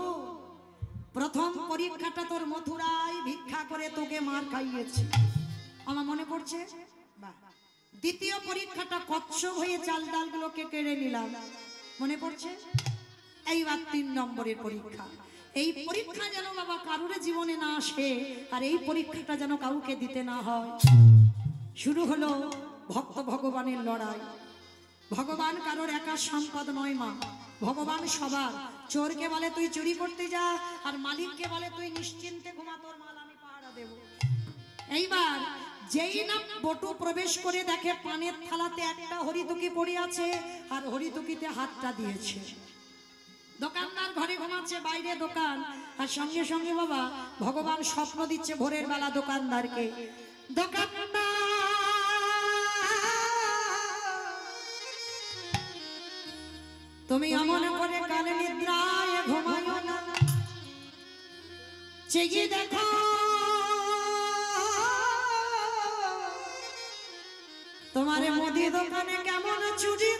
প্রথম পরীক্ষাটা তোর মথুরায় ভিক্ষা করে তোকে মার খাইয়েছি, আমার মনে পড়ছে। বাহ, দ্বিতীয় পরীক্ষাটা কচ্ছপ হয়ে চাল ডালগুলোকে কেড়ে নিলাম, মনে পড়ছে। এইবার 3 নম্বরের পরীক্ষা। এই পরীক্ষা যেন বাবা কারোর জীবনে না আসে, আর এই পরীক্ষাটা যেন কাউকে দিতে না হয়। শুরু হলো ভক্ত ভগবানের লড়াই। ভগবান কারোর একা সম্পদ নয় মা, ভগবান সবার। চোরকে বলে তুই চুরি করতে যা, আর মালিককে বলে তুই নিশ্চিন্তে ঘুমা, তোর মাল আমি পাহারা দেব। এইবার যেই না বটু প্রবেশ করে দেখে পানের থালাতে একটা হরিতুকি পড়ে আছে, আর হরিতুকিতে হাতটা দিয়েছে। দোকানদার ঘরে ঘুমাচ্ছে, বাইরে দোকান, আর সঙ্গে সঙ্গে বাবা ভগবান স্বপ্ন দিচ্ছে ভোরের বেলা দোকানদারকে, দোকানদার তুমি অমন করে কালে নিদ্রায় ঘুমায়ো না, চেয়ে দেখো তোমার মুদি দোকানে কেমন চুরি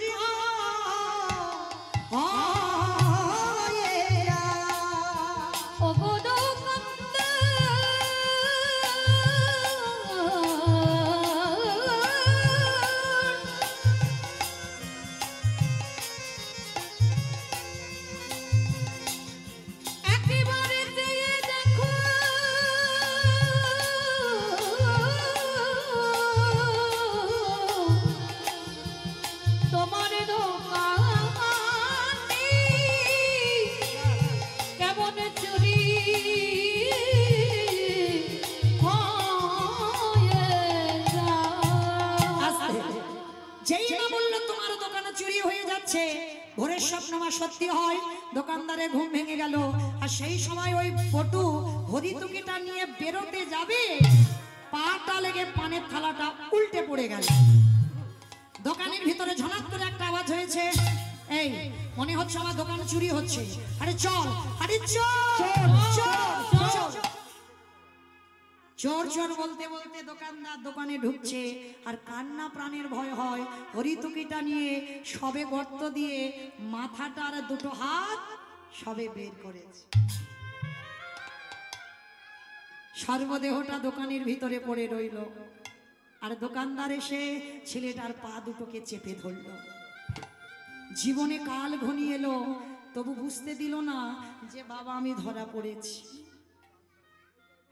ভোরের স্বপ্ন মা সত্যি হয়। দোকানদারের ঘুম ভেঙে গেল, আর সেই সময় ওই পটু হরিতুকিটা নিয়ে বেরোতে যাবে, পাটা লেগে পানের থালাটা উল্টে পড়ে গেল। দোকানের ভিতরে ঝনাক করে একটা আওয়াজ হয়েছে, এই মনে হচ্ছে আমার দোকান চুরি হচ্ছে, আরে চল, আরে চল চল চল। চোর চোর বলতে বলতে দোকানদার দোকানে ঢুকছে, আর কান্না প্রাণের ভয় হয়। হরিতুকিটা নিয়ে সবে গর্ত দিয়ে মাথাটার দুটো হাত সবে বের করেছে, সর্বদেহটা দোকানের ভিতরে পড়ে রইল। আর দোকানদার এসে ছেলেটার পা দুটোকে চেপে ধরল। জীবনে কাল ঘনিয়ে এলো, তবু বুঝতে দিল না যে বাবা আমি ধরা পড়েছি।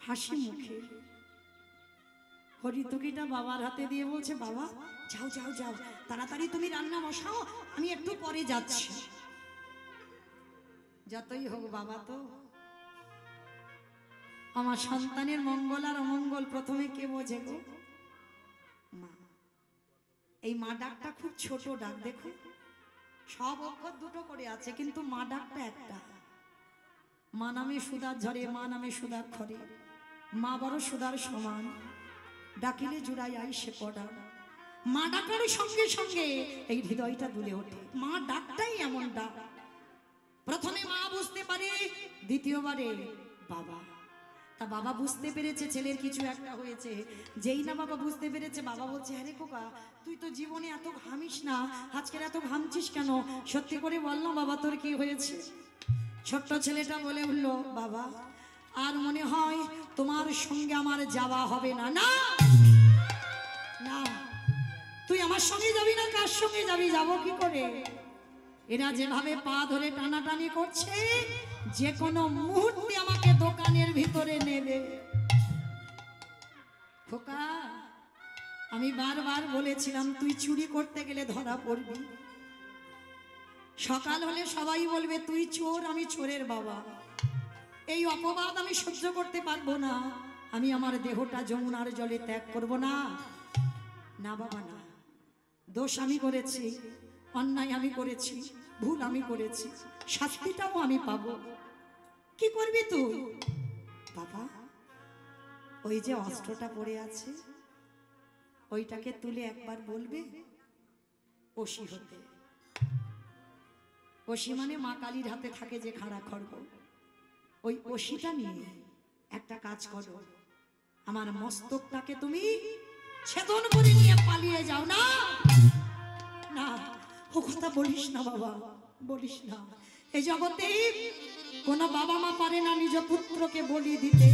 হাসি মুখে হরিতুকিটা বাবার হাতে দিয়ে বলছে, বাবা যাও যাও যাও, তাড়াতাড়ি তুমি রান্না বসাও, আমি একটু পরে যাচ্ছি। যতই হোক বাবা তো আমার সন্তানের মঙ্গল আর অমঙ্গল প্রথমে কে বোঝে গো? মা। এই মা ডাকটা খুব ছোট ডাক, দেখো সব অক্ষর দুটো করে আছে, কিন্তু মা ডাকটা একটা। মা নামে সুধার ঝরে, মা নামে সুধাক্ষরে, মা বড় সুধার সমান, ডাকিলে জুড়াই আই সে পড়া। মা ডাকার সঙ্গে সঙ্গে এই হৃদয়টা দুলে ওঠে। মা ডাকটাই এমন ডাক, প্রথমে মা বুঝতে পারে, দ্বিতীয়বারে বাবা। তা বাবা বুঝতে পেরেছে ছেলের কিছু একটা হয়েছে। যেই না বাবা বুঝতে পেরেছে, বাবা বলছে, আরে খোকা তুই তো জীবনে এত ঘামিস না, আজকের এত ঘামছিস কেন? সত্যি করে বল না বাবা তোর কি হয়েছে? ছোট্ট ছেলেটা বলে উঠলো, বাবা আর মনে হয় তোমার সঙ্গে আমার যাওয়া হবে না। না না, তুই আমার সঙ্গে যাবি না, কার সঙ্গে যাবি? যাবো কি করে? এরা যেভাবে পা ধরে টানাটানি করছে, যে কোনো মুহূর্তে আমাকে দোকানের ভিতরে নেবে। খোকা আমি বারবার বলেছিলাম তুই চুরি করতে গেলে ধরা পড়বি। সকাল হলে সবাই বলবে তুই চোর, আমি চোরের বাবা। এই অপবাদ আমি সহ্য করতে পারবো না। আমি আমার দেহটা যমুনার জলে ত্যাগ করব না। না বাবা না, দোষ আমি করেছি, অন্যায় আমি করেছি, ভুল আমি করেছি, শাস্তিটাও আমি পাবো। কি করবি তুই? বাবা ওই যে অস্ত্রটা পড়ে আছে, ওইটাকে তুলে একবার বলবে ওসি হতে। ওসি মানে মা কালীর হাতে থাকে যে খাড়া খড়গ, ওই ওসিটা নিয়ে একটা কাজ করো, আমার মস্তকটাকে তুমি ছেদন করে নিয়ে পালিয়ে যাও। না না, ও কথা বলিস না বাবা, বলিস না। এই জগতে কোন বাবা মা পারে না নিজ পুত্রকে বলি দিতে।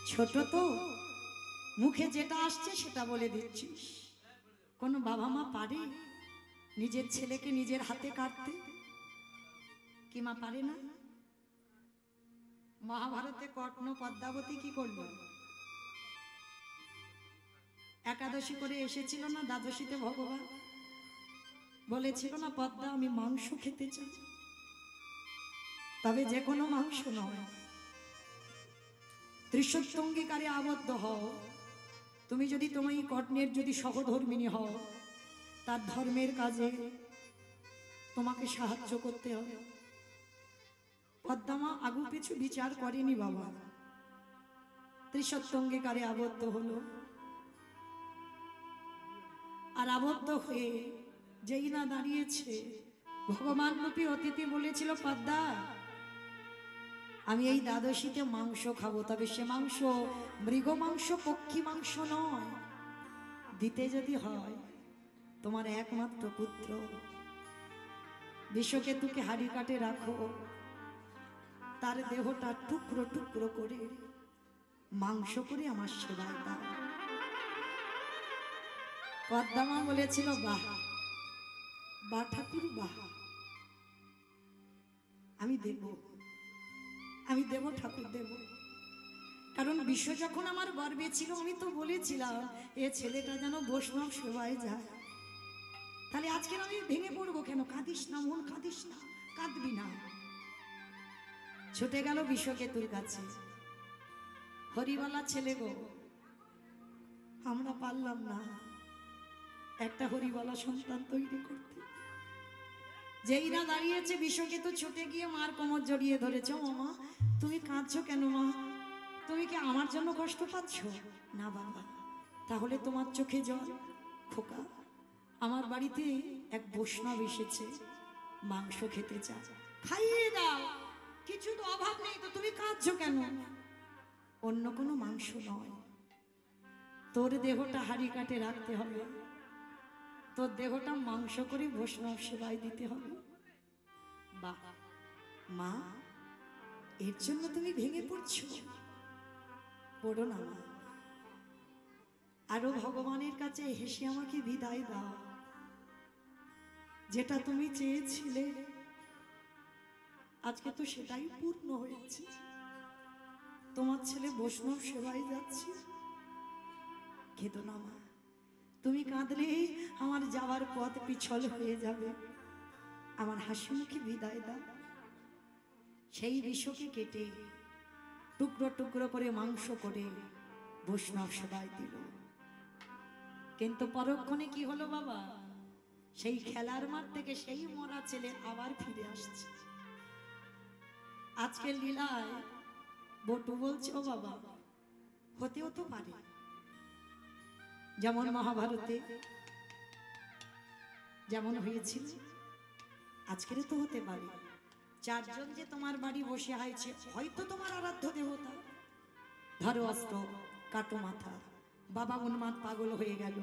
ছোট তো, মুখে যেটা আসছে সেটা বলে দিচ্ছিস। কোন বাবা মা পারে নিজের ছেলেকে নিজের হাতে কাটতে? কি মা পারে না? মহাভারতে কর্ণ পদ্মাবতী কি করল? একাদশী করে এসেছিল না, দ্বাদশীতে ভগবান বলেছিল না, পদ্মা আমি মাংস খেতে চাই, তবে যে কোনো মাংস নয়, ত্রিশূলঙ্গীকারে আবদ্ধ হও। তুমি যদি তোমার কর্ণের যদি সহধর্মিনী হও, তার ধর্মের কাজে তোমাকে সাহায্য করতে হবে। পদ্মা আগু পিছু বিচার করেনি বাবা, ত্রিশূলঙ্গীকারে আবদ্ধ হলো। আর আবদ্ধ হয়ে যেই না দাঁড়িয়েছে, ভগবান রূপী অতিথি বলেছিল, পদ্মা আমি এই দ্বাদশীতে মাংস খাবো, তবে সে মাংস মৃগ মাংস, পক্ষী মাংস নয়। দিতে যদি হয় তোমার একমাত্র পুত্র বিশ্বকেতুকে হাড়ি কাটে রাখো, তার দেহটা টুকরো টুকরো করে মাংস করে আমার সেবায় দাও। পদ্মা বলেছিল, বাহ বা ঠাকুর বাহ, আমি দেব, আমি দেব ঠাকুর দেব। কারণ বিশ্ব যখন আমার গর্বে ছিল, আমি তো বলেছিলাম এ ছেলেটা যেন বৈষ্ণব সেবায় যায়। তাহলে আজকে আমি ভেঙে পড়বো কেন? কাঁদিস না মন, কাঁদিস না, কাঁদবি না। ছুটে গেল বিশ্বকেতুর কাছে, হরিবালা ছেলে গো, আমরা পারলাম না একটা হরিবালা সন্তান তৈরি করতে। যেই না দাঁড়িয়েছে, বিশ্বকেতু ছুটে গিয়ে মার কোমর জড়িয়ে ধরেছে। ও মা, তুমি কাঁদছো কেন মা? তুমি কি আমার জন্য কষ্ট পাচ্ছ? না বাবা, তাহলে তোমার চোখে জল? খোকা, আমার বাড়িতে এক বৈষ্ণব এসেছে, মাংস খেতে চায়, খাইয়ে দাও, কিছু তো অভাব নেই, তো তুমি কাঁদছো কেন? অন্য কোনো মাংস নয়। তোর দেহটা হাড়ি কাটে রাখতে হবে, তোর দেহটা মাংস করে বৈষ্ণব সেবায় দিতে হবে। বাহ মা, এর জন্য তুমি ভেঙে পড়ছো? পড়ো না মা, আরো ভগবানের কাছে হেসে আমাকে বিদায় দাও। যেটা তুমি চেয়েছিলে আজকে তো সেটাই পূর্ণ হয়েছে। তোমার ছেলে বৈষ্ণব সেবায় যাচ্ছে। কেঁদো না মা, তুমি কাঁদলে আমার যাওয়ার পথ পিছল হয়ে যাবে। আমার হাসি মুখে বিদায় দাও। সেই বিষকে কেটে টুকরো টুকরো করে মাংস করে বৈষ্ণব সেবায় দিল। কিন্তু পরক্ষণে কি হলো বাবা? সেই খেলার মাঠ থেকে সেই মরা ছেলে আবার ফিরে আসছে। আজকের লীলায় বটু বলছে, ও বাবা, হতেও তো পারে যেমন মহাভারতে যেমন হয়েছিল, আজকের তো হতে পারে। চারজন যে তোমার বাড়ি বসে আছে, হয়তো তোমার আরাধ্য দেবতা। ধরো অস্ত্র, কাটো মাথা। বাবা উন্মাদ পাগল হয়ে গেল।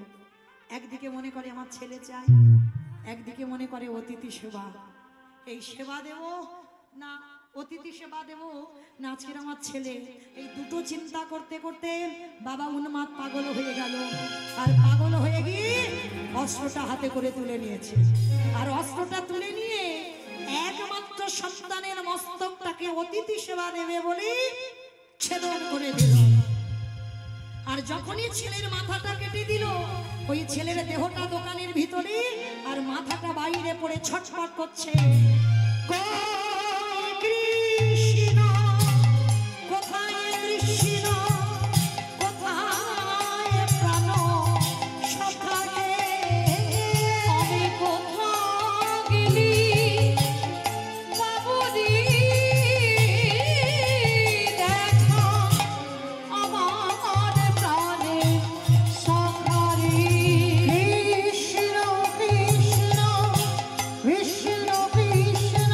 একদিকে মনে করে আমার ছেলে চাই, একদিকে মনে করে অতিথি সেবা। এই সেবা দেব না অতিথি সেবা দেব না আজকের আমার ছেলে, এই দুটো চিন্তা করতে করতে বাবা উন্মাদ পাগল হয়ে গেল। আর পাগল হয়ে গিয়ে অস্ত্রটা হাতে করে তুলে নিয়েছে। আর অস্ত্রটা তুলে নিয়ে একমাত্র সন্তানের মস্তকটাকে অতিথি সেবা দেবে বলে ছেদন করে দিল। আর যখনই ছেলের মাথাটা কেটে দিল, ওই ছেলের দেহটা দোকানের ভিতরে আর মাথাটা বাইরে পড়ে ছটফট করছে। কৃষ্ণ কোথায়, কৃষ্ণ কোথায়, প্রাণ সখাকে আমি কোথাও গেলি বাবুদি দেখা আমার প্রাণে সখারি। কৃষ্ণ কৃষ্ণ কৃষ্ণ কৃষ্ণ কৃষ্ণ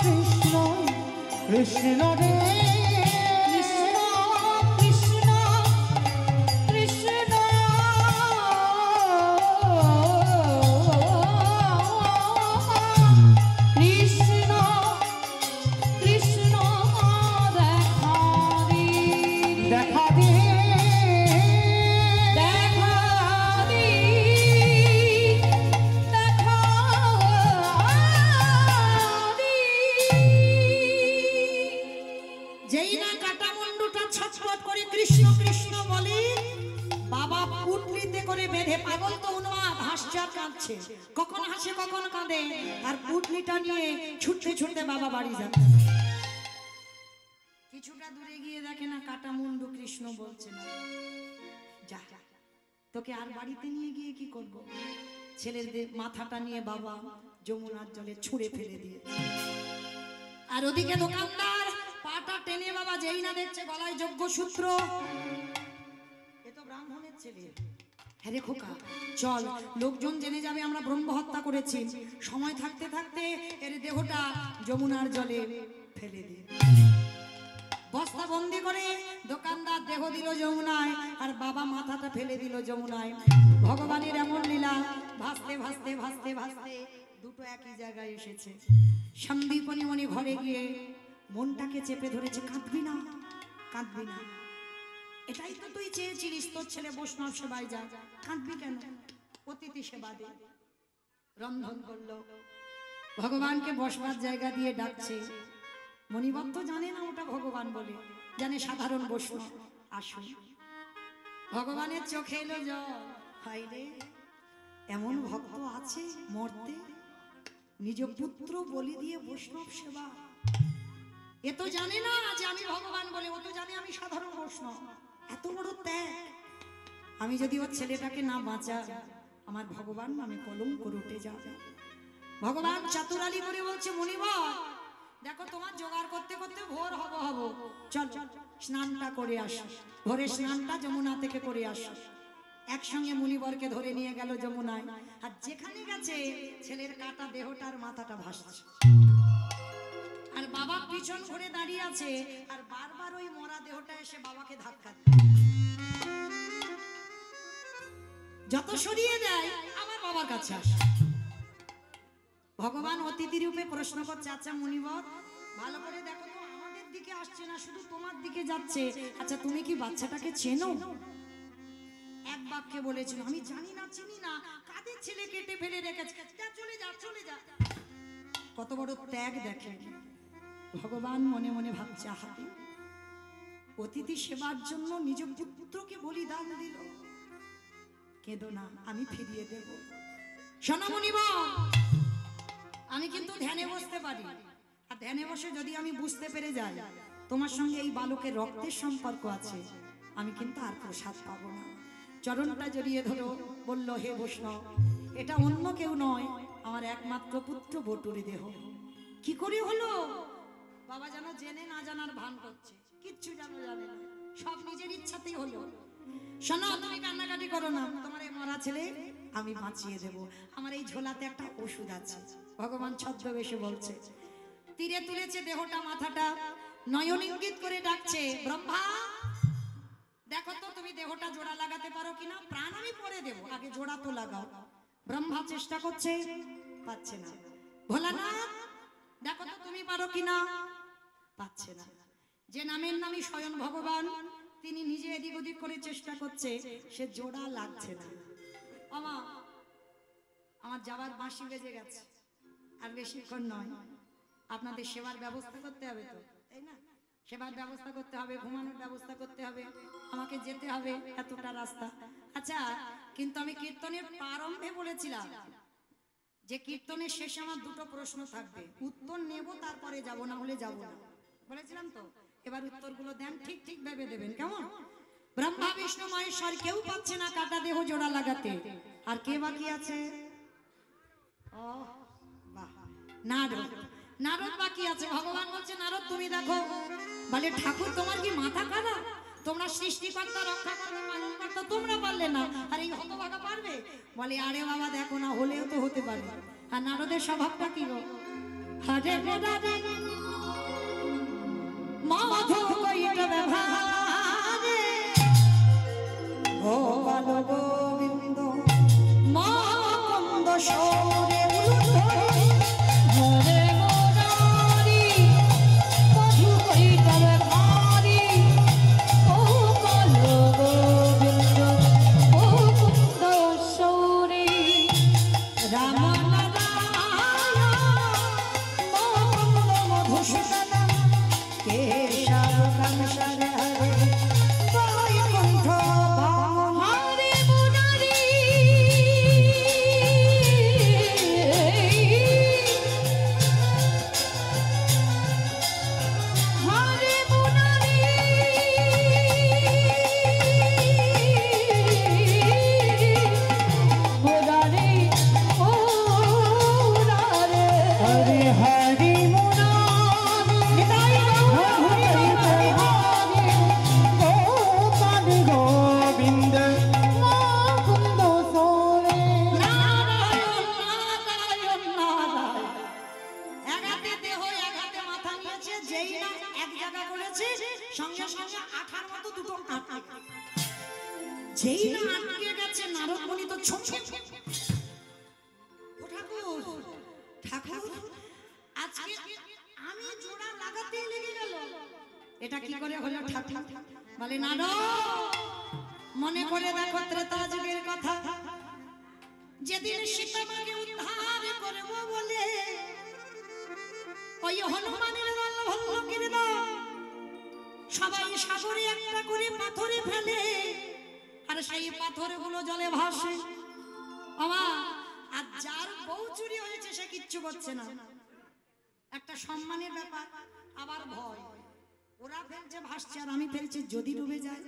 কৃষ্ণ কৃষ্ণ রে কৃষ্ণ কৃষ্ণ কৃষ্ণ কৃষ্ণ কৃষ্ণ দেখা দে দেখা দি দেখা দি। যেই না কাটা মুন্ডুটা ছটফট করে কৃষ্ণ কৃষ্ণ বলে, বাবা পুটলিতে করে বেঁধে, পাগল তো উন্মাদ, হাসছে আর কাঁদছে, কখন হাসে কখন কাঁদে। আর পুটলিটা নিয়ে ছুটতে ছুটতে বাবা বাড়ি যাবে। কিছুটা দূরে গিয়ে দেখে না কাটা মুন্ডু কৃষ্ণ বলছে না, যা তোকে আর বাড়িতে নিয়ে গিয়ে কি করব? ছেলের মাথাটা নিয়ে বাবা যমুনার জলে ছুঁড়ে ফেলে দিয়েছে। আর ওদিকে দোকানদার পাটা টেনে বাবা যেই না দেখছে গলায় যজ্ঞ সূত্র, এ তো ব্রাহ্মণের ছেলে। হ্যাঁ রে খোকা, চল, লোকজন জেনে যাবে আমরা ব্রহ্ম হত্যা করেছি। সময় থাকতে থাকতে এর দেহটা যমুনার জলে ফেলে দে। বস্তা বন্দি করে দোকানদার দেহ দিল যমুনায়, আর বাবা মাথাটা ফেলে দিল যমুনায়। ভগবানের এমন লীলা, ভাসতে ভাসতে ভাসতে ভাসতে দুটো একই জায়গায় এসেছে। সন্দীপনী মনি ঘরে গিয়ে মনটাকে চেপে ধরেছে, কাঁদবি না, কাঁদবি না, এটাই তো তুই চেয়েছিলিস, তোর ছেলে বৈষ্ণব সেবায় যা, কাঁদবি কেন? অতিথি সেবা দে। রন্ধন করলো, ভগবানকে বসবার জায়গা দিয়ে ডাকছে। মণিবদ্ধ জানে না ওটা ভগবান বলে, জানে সাধারণ বৈষ্ণব। আসুন, ভগবানের চোখে এলো জল। হায় রে, এমন ভক্ত আছে মরতে নিজ পুত্র বলি দিয়ে বৈষ্ণব সেবা। এ তো জানে না যে আমি ভগবান বলে, ও তো জানে আমি সাধারণ বৈষ্ণব। এত বড় ত্যাগ। আমি যদি ওর ছেলেটাকে না বাঁচা, আমার ভগবান নামে কলঙ্ক রটে যাবে। ভগবান চাতুরালি করে বলছে, মণিবর দেখো, তোমার জোগাড় করতে করতে ভোর হব, চল স্নানটা করে আস। ভোরে স্নানটা যমুনা থেকে করে আস। একসঙ্গে মুনিবরকে ধরে নিয়ে গেল যমুনায়। আর যেখানে গেছে ছেলের কাটা দেহটার মাথাটা ভাসছে। আর বাবা পিছন ঘুরে দাঁড়িয়ে আছে আর বারবার ওই মরা দেহটা এসে বাবাকে ধাক্কা দেয়। যত সরিয়ে দেয় আমার বাবার কাছে আসে। ভগবান অতিথি রূপে প্রশ্ন করছে, আচ্ছা মুনিবর ভালো করে দেখো তো, আমাদের দিকে আসছে না, শুধু তোমার দিকে যাচ্ছে। আচ্ছা তুমি কি বাচ্চাটাকে চেনো? এক বাক্যে বলেছিল, আমি জানি না, চিনি না, কাদের ছেলে কেটে ফেলে রেখেছে, যা চলে যা চলে যা। কত বড় ত্যাগ দেখেন। ভগবান মনে মনে ভাবছে, আহারে অতিথি সেবার জন্য নিজ পুত্রকে বলিদান দিল। কেঁদো না, আমি ফিরিয়ে দেব। শোনো মুনিবর, আমি কিন্তু ধ্যানে বসতে পারি, আর ধ্যানে বসে যদি আমি বুঝতে পেরে যাই তোমার সঙ্গে এই বালকের রক্তের সম্পর্ক আছে, আমি কিন্তু আর প্রসাদ পাবো না। চরণটা জড়িয়ে ধরো, বলল, হে বৈষ্ণব, এটা অন্য কেউ নয়, আমার একমাত্র পুত্র বটুরে দেহ। কি করে হলো? বাবা যেন জেনে না জানার ভান করছে, কিচ্ছু যেন জানে না, সব নিজের ইচ্ছাতেই হলো। শোনো, তুমি কান্নাকাটি করো না, তোমার এই মরা ছেলে আমি বাঁচিয়ে দেব। আমার এই ঝোলাতে একটা ওষুধ আছে। ভগবান ছদ্মবেশে বলছে, তীরে তুলেছে দেহটা, মাথাটা, নয়ন ইঙ্গিত করে ডাকছে, ব্রহ্মা দেখো তো তুমি দেহটা জোড়া লাগাতে পারো কিনা, প্রাণ আমি পরে দেব, আগে জোড়া তো লাগাও। ব্রহ্মা চেষ্টা করছে, পাচ্ছে না। ভোলানাথ দেখো তো তুমি পারো কিনা, পাচ্ছে না। যে নামের নামই স্বয়ং ভগবান, তিনি নিজে এদিক ওদিক করে চেষ্টা করছে, সে জোড়া লাগছে না। আমার যাবার বাঁশি বেজে গেছে, আর বেশিক্ষণ নয়। আপনাদের সেবার ব্যবস্থা করতে হবে তো, তাই না? সেবার ব্যবস্থা করতে হবে, ঘুমানোর ব্যবস্থা করতে হবে, আমাকে যেতে হবে এতটা রাস্তা। আচ্ছা, কিন্তু আমি কীর্তনের প্রারম্ভে বলেছিলাম যে কীর্তনের শেষে আমার দুটো প্রশ্ন থাকবে, উত্তর নেব তারপরে যাব, না হলে যাব না, বলেছিলাম তো। এবার উত্তরগুলো দেন, ঠিক ঠিক ভেবে দেবেন, কেমন? ব্রহ্মা বিষ্ণু মহেশ্বর কেউ পাচ্ছে না কাটা দেহ জোড়া লাগাতে, আর কে বাকি আছে? ও বাহ, নারদ। নারদ বাকি আছে। ভগবান বলছে, নারদ তুমি দেখো। বলে, ঠাকুর তোমার কি মাথা খারাপ? তোমরা সৃষ্টিকর্তা, রক্ষা করতে, পালন করতে তোমরা পারলে না, আর এই হতভাগা পারবে? বলে, আরে বাবা দেখো না, হলেও তো হতে পারে। আর নারদের স্বভাবটা কি গো? হরে মোরারে মাধু কইটা ব্যবহারে গোপাল গোবিন্দ মাকন্দ সরে উলুধরে হরে মুরারি মধু কইটা ব্যবহারি, গোপাল গোবিন্দ মুকুন্দ সৌরি, রাম নারায়ণ মাকন্দ মধুসূদন কেশব কাঞ্চন হরে বৈকুণ্ঠ বামন। হরে মুরারি হরে মুরারি মুরারি মুরারে হরি হরি মুরারি হরি হরি গোপাল গোবিন্দ মুকুন্দ সরে। নারায়ণ নারায়ণ নারায়ণ। এক হাতে দেহ, এক হাতে মাথা নিয়েছে, যেই না এক জায়গা করেছে, সঙ্গে সঙ্গে আঠার মতো দুটো আটকে, যেই না আটকে গেছে, নারদ মুনি তো ছমছম। ও ঠাকুর, ঠাকুর আজকে আমি জোড়া লাগাতেই লেগে গেল, এটা কি করে হলো ঠাকুর? বলে, নারদ মনে করে দেখো ত্রেতা যুগের কথা, যেদিন সীতামাকে উদ্ধার করব বলে ওই হনুমানের দল ভল্লকের দল সবাই সাগরে একটা করে পাথরে ফেলে, আর সেই পাথরগুলো জলে ভাসে। আর যার বউ চুরি হয়েছে সে কিচ্ছু করছে না, একটা সম্মানের ব্যাপার, আবার ভয়। ওরা ফেলছে ভাসছে, আর আমি ফেলছি যদি ডুবে যায়।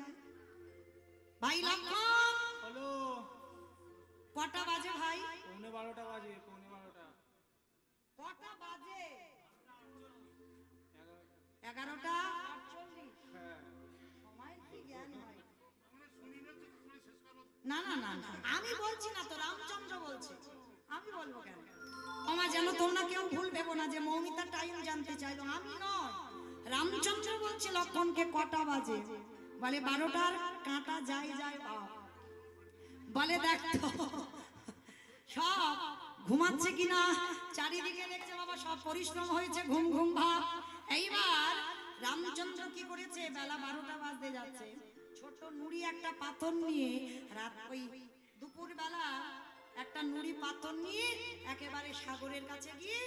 ভাই লক্ষণ, হ্যালো, কটা বাজে ভাই? পৌনে 12টা বাজে, পৌনে 12টা। কটা বাজে? 11:48। হ্যাঁ, সময়ের কি জ্ঞান হয়? না না না না, আমি বলছি না তো, রামচন্দ্র বলছে, আমি বলবো কেন? আমার যেন তোমরা কেউ ভুল ভেবো না বাজে? মৌমিতা টাইম জানতে চাইলো। আমি নয়, রামচন্দ্র বলছে লক্ষণকে কটা বাজে? বলে 12টার কাঁটা যায় যায় বাপ। বলে দেখ তো সব ঘুমাচ্ছে কিনা, চারিদিকে দেখছে বাবা সব পরিশ্রম হয়েছে, ঘুম ঘুম ভাব। এইবার রামচন্দ্র কি করেছে, বেলা 12টা বাজতে যাচ্ছে, ছোট নুড়ি একটা পাথর নিয়ে রাত ওই দুপুর বেলা একটা নুড়ি পাথর নিয়ে একেবারে সাগরের কাছে গিয়ে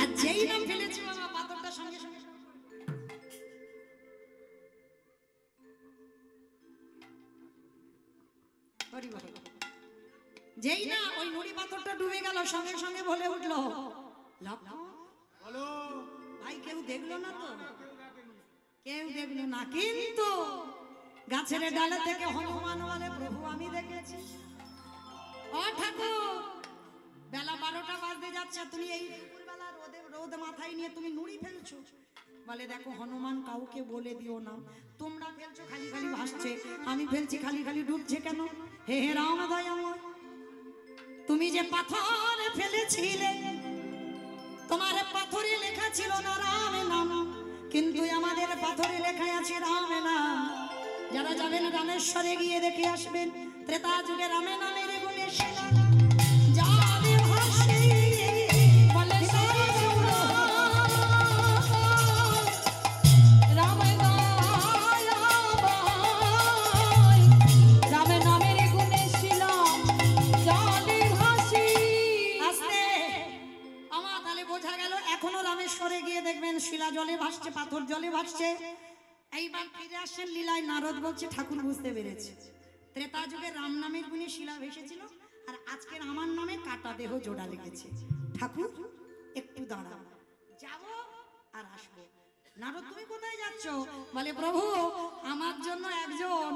আর যেই নাম ফেলেছে বাবা পাথরটা সঙ্গে সঙ্গে যেই না ওই নুড়ি পাথরটা ডুবে গেল, সঙ্গে সঙ্গে বলে উঠলো লক্ষণ বলো ভাই কেউ দেখলো না তো? কেউ দেখলো না, কিন্তু গাছের ডালে থেকে হনুমান বলে প্রভু আমি দেখেছি। ও ঠাকুর, বেলা 12টা বাজতে যাচ্ছে, তুমি এই দুপুরবেলা রোদ মাথায় নিয়ে তুমি নুড়ি ফেলছো। বলে দেখো হনুমান কাউকে বলে দিও না, তোমরা ফেলছো খালি খালি ভাসছে, আমি ফেলছি খালি খালি ডুবছে কেন? হে হে রাম দয়াময়, তুমি যে পাথর ফেলেছিলে তোমার পাথরে লেখা ছিল না রাম নাম, কিন্তু আমাদের পাথরে লেখা আছে রাম নাম। যারা যাবেন রামেশ্বরে গিয়ে দেখে আসবেন, ত্রেতা যুগে রামে নামের গুণে শিলা যাবে ভাসে। বলে রামের নামের গুণে শিলা জলে ভাসে। আস্তে আমার তাহলে বোঝা গেল এখনো রামেশ্বরে গিয়ে দেখবেন শিলা জলে ভাসছে, পাথর জলে ভাসছে। এইবার ফিরে আসেন লীলায়, নারদ বলছে ঠাকুর বুঝতে পেরেছে, ত্রেতা যুগে রাম নামের গুণে শিলা ভেসেছিল, আর আজকের আমার নামে কাটা দেহ জোড়া লেগেছে। ঠাকুর একটু দাঁড়াও, যাবো আর আসবো। নারদ তুমি কোথায় যাচ্ছ? বলে প্রভু আমার জন্য একজন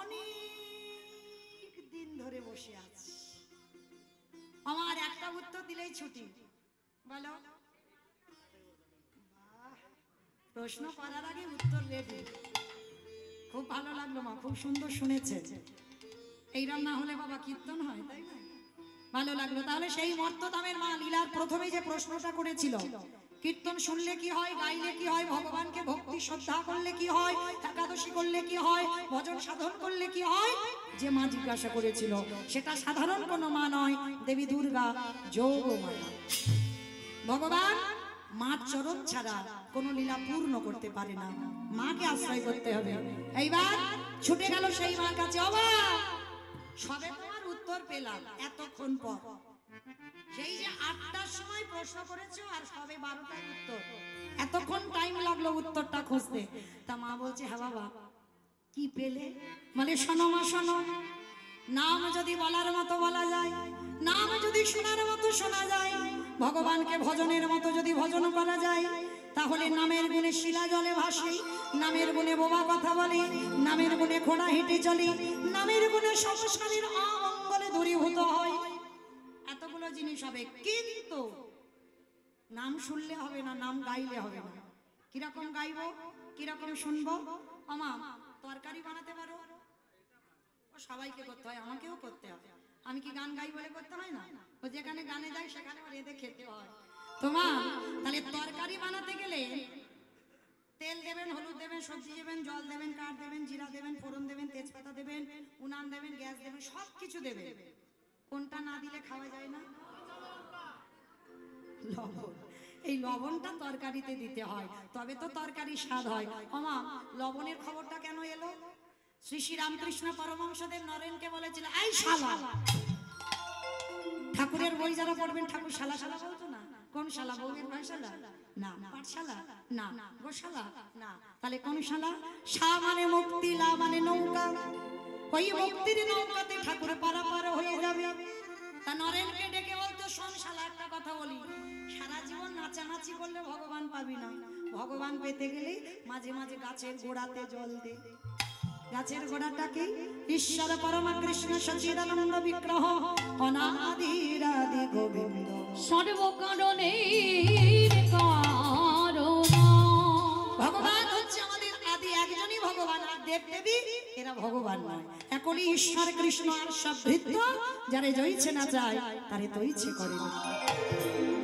অনেক দিন ধরে বসে আছে, আমার একটা উত্তর দিলেই ছুটি। বলো, প্রশ্ন করার আগে উত্তর রেডি। খুব ভালো লাগলো মা, খুব সুন্দর শুনেছে। এইরকম না হলে বাবা কীর্তন হয়, তাই না? ভালো লাগলো। তাহলে সেই মর্তদামের মা লীলার প্রথমে যে প্রশ্নটা করেছিল, কীর্তন শুনলে কি হয়, গাইলে কি হয়, ভগবানকে ভক্তি শ্রদ্ধা করলে কি হয়, একাদশী করলে কি হয়, ভজন সাধন করলে কি হয়, যে মা জিজ্ঞাসা করেছিল সেটা সাধারণ কোনো মা নয়, দেবী দুর্গা যোগ মায়া। ভগবান মার চরণ ছাড়া কোনো লীলা পূর্ণ করতে পারে না, মাকে আশ্রয় করতে হবে। এইবার ছুটে গেল সেই মার কাছে। অবা সবে তোমার উত্তর পেলাম এতক্ষণ পর, সেই যে 8টার সময় প্রশ্ন করেছো আর সবে 12টার উত্তর, এতক্ষণ টাইম লাগলো উত্তরটা খুঁজতে। তা মা বলছে হ্যাঁ বাবা কি পেলে? মানে শোনো মা শোনো, নাম যদি বলার মতো বলা যায়, নাম যদি শোনার মতো শোনা যায়, ভগবানকে ভজনের মতো যদি ভজন করা যায়, তাহলে নামের গুণে শিলা জলে ভাসি, নামের গুণে বোবা কথা বলি, নামের গুণে ঘোড়া হেঁটে চলি, নামের গুণে সংসারের অমঙ্গলে দূরীভূত হয়, এতগুলো জিনিস হবে। কিন্তু নাম শুনলে হবে না, নাম গাইলে হবে না। কিরকম গাইবো, কিরকম শুনবো? আমা তরকারি বানাতে পারো? ও সবাইকে করতে হয়, আমাকেও করতে হয়। আমি কি গান গাই বলে করতে হয় না? ও যেখানে গানে যায় সেখানে রেঁধে খেতে হয়। তোমা তাহলে তরকারি বানাতে গেলে তেল দেবেন, হলুদ দেবেন, সবজি দেবেন, জল দেবেন, কাঠ দেবেন, জিরা দেবেন, ফোড়ন দেবেন, তেজপাতা দেবেন, উনান দেবেন, গ্যাস দেবেন, সব কিছু দেবেন। কোনটা না দিলে খাওয়া যায় না? লবণ। এই লবণটা তরকারিতে দিতে হয়, তবে তো তরকারি স্বাদ হয়। আমা লবণের খবরটা কেন এলো? শ্রী শ্রী রামকৃষ্ণ পরমহংসদেব নরেনকে বলেছিল এই শালা। ঠাকুরের বই যারা পড়বেন ঠাকুর শালা শালা বলতো না? কোন শালা? বউয়ের ভাই শালা না, পাঠশালা না, গোশালা না, তাহলে কোন শালা? শা মানে মুক্তি, লা মানে নৌকা। ওই মুক্তির নৌকাতে ঠাকুর পারাপার হয়ে যাবে। তা নরেনকে ডেকে বলতো শোন শালা একটা কথা বলি, সারা জীবন নাচানাচি করলে ভগবান পাবি না, ভগবান পেতে গেলে মাঝে মাঝে গাছের গোড়াতে জল দে। গাছের গোড়াটাকে ঈশ্বর পরমা কৃষ্ণ সচিদানন্দ বিগ্রহ অনাদিরাদি গোবিন্দ সর্বকারণের কারণ। ভগবান হচ্ছে আমাদের আদি, একজনই ভগবান, আর দেব দেবী এরা ভগবান নয়। একলি ঈশ্বর কৃষ্ণ আর সব ভৃত্য যারে জয়ছে না যায় তারে তৈছে করে না।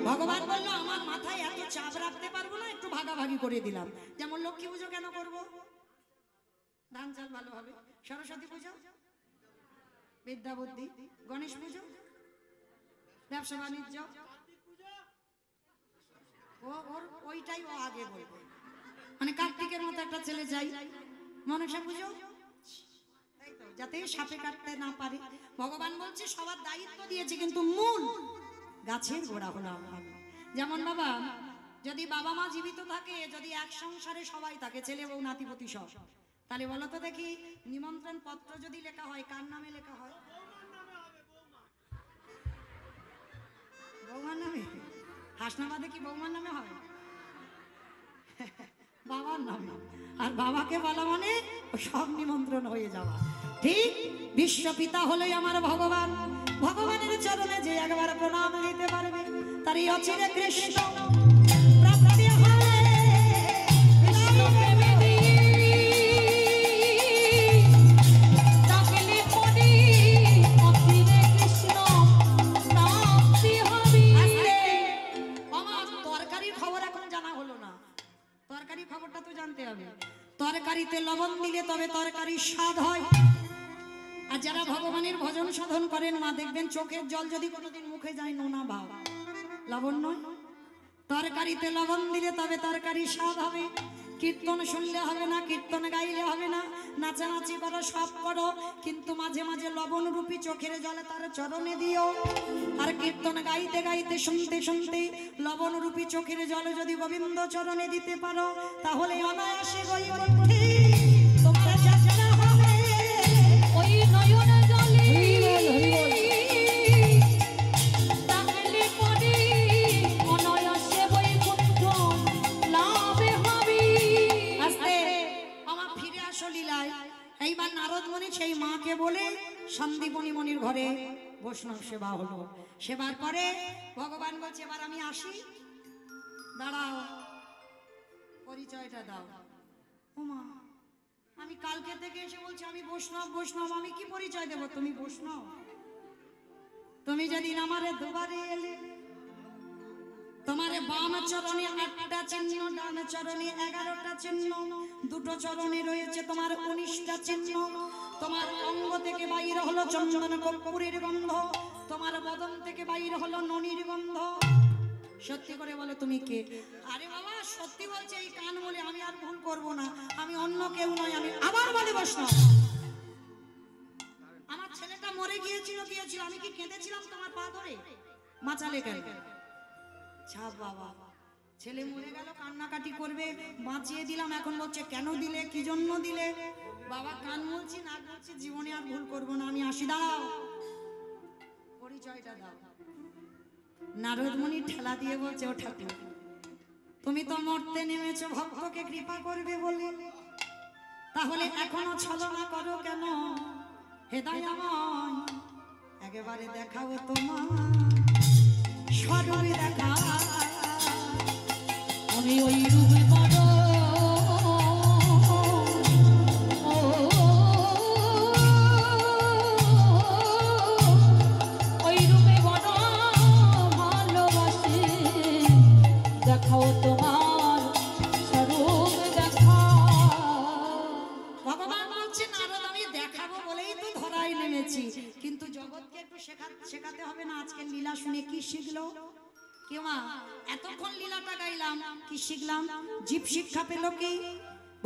ভগবান বললো আমার মাথায় এত চাপ রাখতে পারবো না, একটু ভাগাভাগি করে দিলাম। যেমন লক্ষ্মী পুজো কেন করব? ধান চাল ভালো হবে। সরস্বতী পুজো বিদ্যা বুদ্ধি, গণেশ পুজো ব্যবসা বাণিজ্য, ওর ওইটাই ও আগে বলবে। মানে কার্তিকের মতো একটা ছেলে যাই, মনসা পুজো তাই তো, যাতে সাপে কাটতে না পারে। ভগবান বলছে সবার দায়িত্ব দিয়েছে, কিন্তু মূল গাছের গোড়া হলো আমি। যেমন বাবা, যদি বাবা মা জীবিত থাকে, যদি এক সংসারে সবাই থাকে, ছেলে বউ নাতিপতি সব, তাহলে বলো তো দেখি নিমন্ত্রণ পত্র যদি লেখা হয় কার নামে লেখা হয়? বৌমার নামে। হাসনাবাদে কি বৌমার নামে হয়? বাবার নামে। আর বাবাকে বলা মানে সব নিমন্ত্রণ হয়ে যাওয়া। ঠিক বিশ্বপিতা হলোই আমার ভগবান। ভগবানের চরণে যে একবার প্রণাম দিতে পারবে তারই অচিরে কৃষ্ণ প্রাপ্তি হয়। তরকারি খবরটা তো জানতে হবে। তরকারিতে লবণ দিলে তবে তরকারির স্বাদ হয়। আর যারা ভগবানের ভজন সাধন করেন মা, দেখবেন চোখের জল যদি কোনোদিন মুখে যায় নোনা ভাব, লবণ নয়। তরকারিতে লবণ দিলে তবে তরকারির স্বাদ হবে। কীর্তন শুনলে হবে না, কীর্তন গাইলে হবে না, নাচানাচি করো সব করো, কিন্তু মাঝে মাঝে লবণ রূপী চোখের জলে তার চরণে দিও। আর কীর্তন গাইতে গাইতে শুনতে শুনতে লবণ রূপী চোখের জলে যদি গোবিন্দ চরণে দিতে পারো, তাহলে অনায়াসে বৈকুণ্ঠে তোমার যাত্রা হবে। ওই নয়ন জলে এইবার নারদমণি সেই মাকে বলে সন্দীপনী মনির ঘরে বৈষ্ণব সেবা হলো। সেবার পরে ভগবান বলছে এবার আমি আসি, দাঁড়াও, পরিচয়টা দাও। ও মা, আমি কালকে থেকে এসে বলছি আমি বৈষ্ণব বৈষ্ণব, আমি কি পরিচয় দেব? তুমি বৈষ্ণব? তুমি যেদিন আমারে দুবারে এলে, তোমার বাম চরণে 8টা চিহ্ন, ডান চরণে 11টা চিহ্ন, দুটো চরণে রয়েছে তোমার 19টা চিহ্ন। তোমার অঙ্গ থেকে বাইর হলো চন্দন কর্পূরের গন্ধ, তোমার বদন থেকে বাইর হলো ননির গন্ধ। সত্যি করে বলো তুমি কে? আরে বাবা সত্যি বলছে, এই কান বলে আমি আর ভুল করব না, আমি অন্য কেউ নয়, আমি আবার বলে বৈষ্ণব। আমার ছেলেটা মরে গিয়েছিল, আমি কি কেঁদেছিলাম তোমার পা ধরে? মাচালে কেন? ছাপ বাবা, ছেলে মরে গেল, কান্নাকাটি করবে, বাঁচিয়ে দিলাম, এখন বলছে কেন দিলে, কি জন্য দিলে? বাবা কান বলছি না বলছি, জীবনে আর ভুল করবো না, আমি আসি। দাঁড়াও, পরিচয়টা দাও। নারদমণি ঠেলা দিয়ে বলছে ও ঠাকুর, তুমি তো মরতে নেমেছো ভক্তকে কৃপা করবে বলে, তাহলে এখনো ছলনা করো কেন? হে দয়াময়, একেবারে দেখাও তোমার স্বরূপে দেখা। আমি ওই রূপে বড় ওই রূপে বড় ভালোবাসি, দেখাও তোমার স্বরূপ দেখা। ভগবান বলছে নারদ আমি দেখাবো বলেই তো ধরাই নেমেছি, কিন্তু জগৎকে একটু শেখাতে হবে না? আজকে লীলা শুনে কি শিখলো কেউ? মা এতক্ষণ লীলাটা গাইলাম, কি শিখলাম? জীব শিক্ষা পেল কি?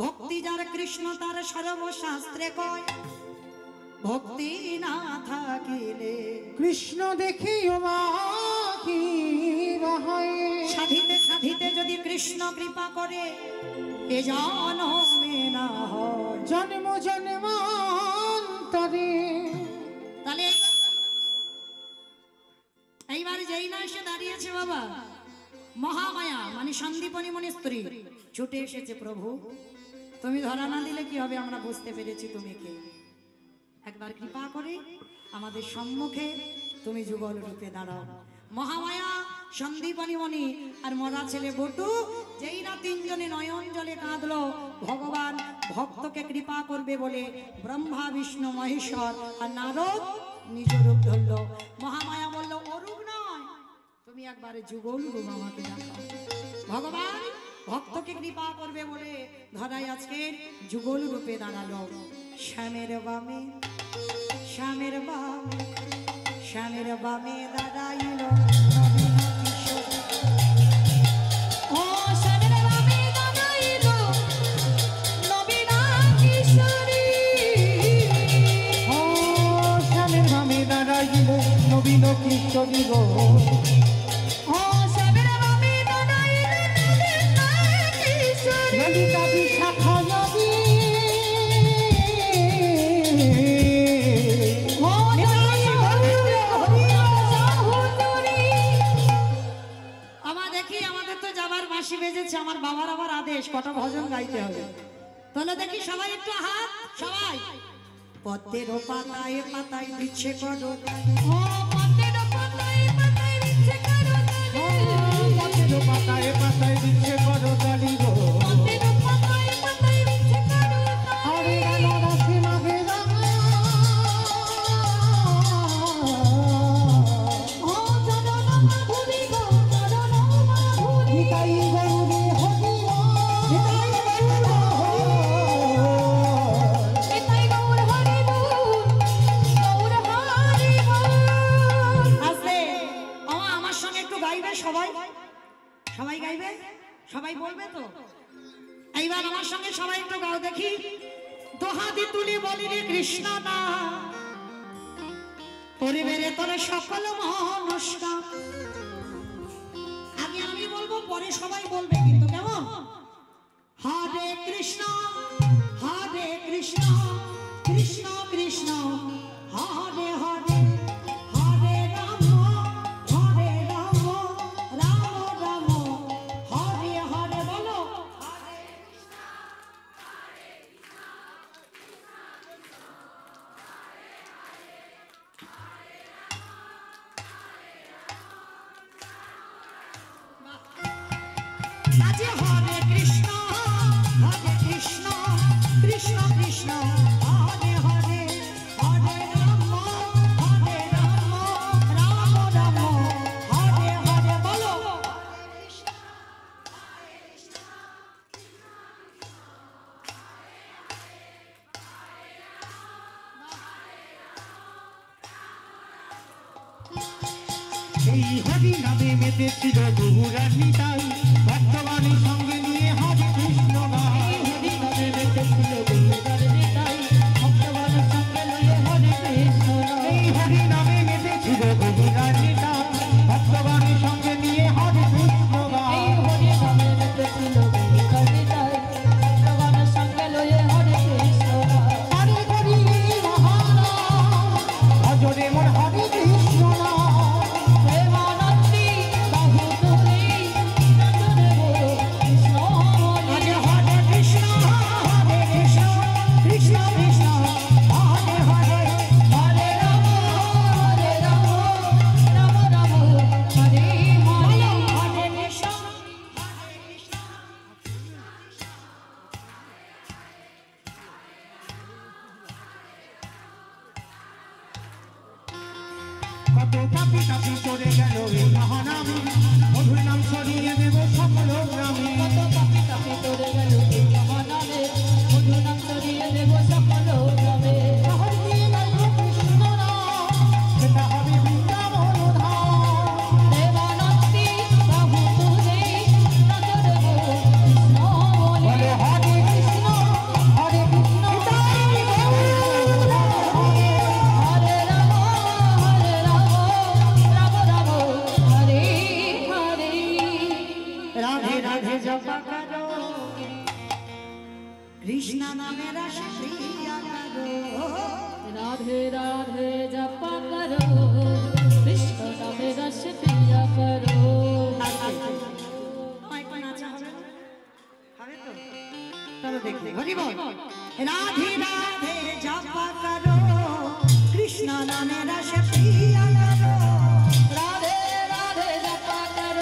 ভক্তি যার কৃষ্ণ তার সর্বশাস্ত্রে কয়, ভক্তি না থাকিলে কৃষ্ণ দেখিও মা কি হয়। সাধিতে সাধিতে যদি কৃষ্ণ কৃপা করে, এ জন্মে না হয় জন্ম জন্মান্তরে। তাহলে এইবার যেই না এসে দাঁড়িয়েছে বাবা, মহামায়া মানে সন্দীপনী মনি স্ত্রী ছুটে এসেছে, প্রভু তুমি ধরা না দিলে কি হবে, আমরা বুঝতে পেরেছি তুমি কে, একবার কৃপা করে আমাদের সম্মুখে তুমি যুগল রূপে দাঁড়াও। মহামায়া সন্দীপনী মণি আর মরা ছেলে বটু, যেই না তিনজনে নয়ন জলে কাঁদলো, ভগবান ভক্তকে কৃপা করবে বলে ব্রহ্মা বিষ্ণু মহেশ্বর আর নারদ নিজ রূপ ধরল। মহামায়া বলল, ও রূপ নয়, তুমি একবারে যুগল রূপ আমাকে দেখাও। ভগবান ভক্তকে কৃপা করবে বলে ধরাই আজকে যুগল রূপে দাঁড়ালো। শ্যামের বামে, শ্যামের বামে, শ্যামের বামে দাঁড়াইল নবীন কিশোর। ও শ্যামের বামে দাঁড়াইল নবীন কিশোরী। ও শ্যামের বামে দাঁড়াইল নবীন কিশোরী গো। ও শ্যামের বামে দাঁড়াইল নবীন কিশোরী। ললিতা বিশাখা নবী আমার দেখি, আমাদের তো যাবার বাঁশি বেজেছে, আমার বাবার আবার আদেশ কটা ভজন গাইতে হবে। তাহলে দেখি সবাই একটু হাত, সবাই। পদ্মের পাতায় পাতায় দিচ্ছে করো, ও পদ্মের পাতায় পাতায় দিচ্ছে করতালি। পদ্মের পাতায় পাতায় দিচ্ছে করতালি গো। পদ্মের পাতায় পাতায় দিচ্ছে হরে করতালি। রাম রাধে মাধে রাম। ও চরণ মাধুরী গো, চরণ মাধুরী। নিতাই গৌরী হরি নিতাই গৌর হরি বল, গৌর হরি বল। আসলে আমার সঙ্গে একটু গাইবে সবাই, সবাই গাইবে, সবাই বলবে তো। এইবার আমার সঙ্গে সবাই একটু গাও দেখি। দোহাদি তুলি বলি রে কৃষ্ণ না, পরিবারে তোরে সকল মনস্কার। আগে আমি বলবো, পরে সবাই বলবে, কিন্তু কেমন? হরে কৃষ্ণ, হরে কৃষ্ণ, কৃষ্ণ কৃষ্ণ হরে হরে, হরে রাম, হরে রাম, রাম রাম হরে হরে। বলো, আজি হরে কৃষ্ণ, হরে কৃষ্ণ, কৃষ্ণ কৃষ্ণ হরে হরে, হরে রাম, হরে রাম, রাম রাম হরে হরে। বলো, এই হরি নামে মেতেছিল গৌরা নিতাই, ভক্তবাণী সঙ্গে নিয়ে হরে কৃষ্ণ গায়। হরি নামে মেতেছিল গৌরার নিতাই, ভক্তবান সঙ্গে লয়ে হরে কৃষ্ণ নাম। এই হরি নামে মেতেছিল গৌরা নিতাই, ভক্তবাণী সঙ্গে নিয়ে হরে কৃষ্ণ এই গায়। হরি নামে মেতেছিল গৌরার নিতাই, ভক্তবান সঙ্গে লয়ে হরে কৃষ্ণ নাম। হরে হরি মহানাম, ভজরে মোর হরে কৃষ্ণ নাম। প্রেমানন্দী বাহু তুলি, নজরে বলো কৃষ্ণ বলি। আজি হরে কৃষ্ণ, হরে কৃষ্ণ, কৃষ্ণ কৃষ্ণ হরে হরে, হরে রাম, হরে রাম, রাম রাম হরে হরে। হরে কৃষ্ণ। কত পাপি তাপি চলে গেল এই মহানামে, মধুর নাম ছড়িয়ে দেব সকল গ্রামে। কত পাপি তাপি তোরে গেল এই মহানামে, মধু নাম ছড়িয়ে দেব সকল গ্রামে। শহর দিয়ে গাইব কৃষ্ণ নাম, সেটা হবে বৃন্দাবন ধাম। প্রেমানন্দী বাহু তুলি, নজরে বলো কৃষ্ণ বলি। বলে হরে কৃষ্ণ, হরে কৃষ্ণ, হরে রাম, হরে রাম, রাম রাম হরে হরে। রাধে রাধে জপা করো, কৃষ্ণ নামে রস প্রিয়া করো। রাধে রাধে জপা করো, কৃষ্ণ নামে রস পিয়া করো। আমায় একটু নাচা হবে? হবে তো? চলো দেখি, হরি বল। রাধে রাধে জপা করো, কৃষ্ণ নামে রস প্রিয়া করো। রাধে রাধে জপা করো,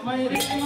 তোমায় রেখে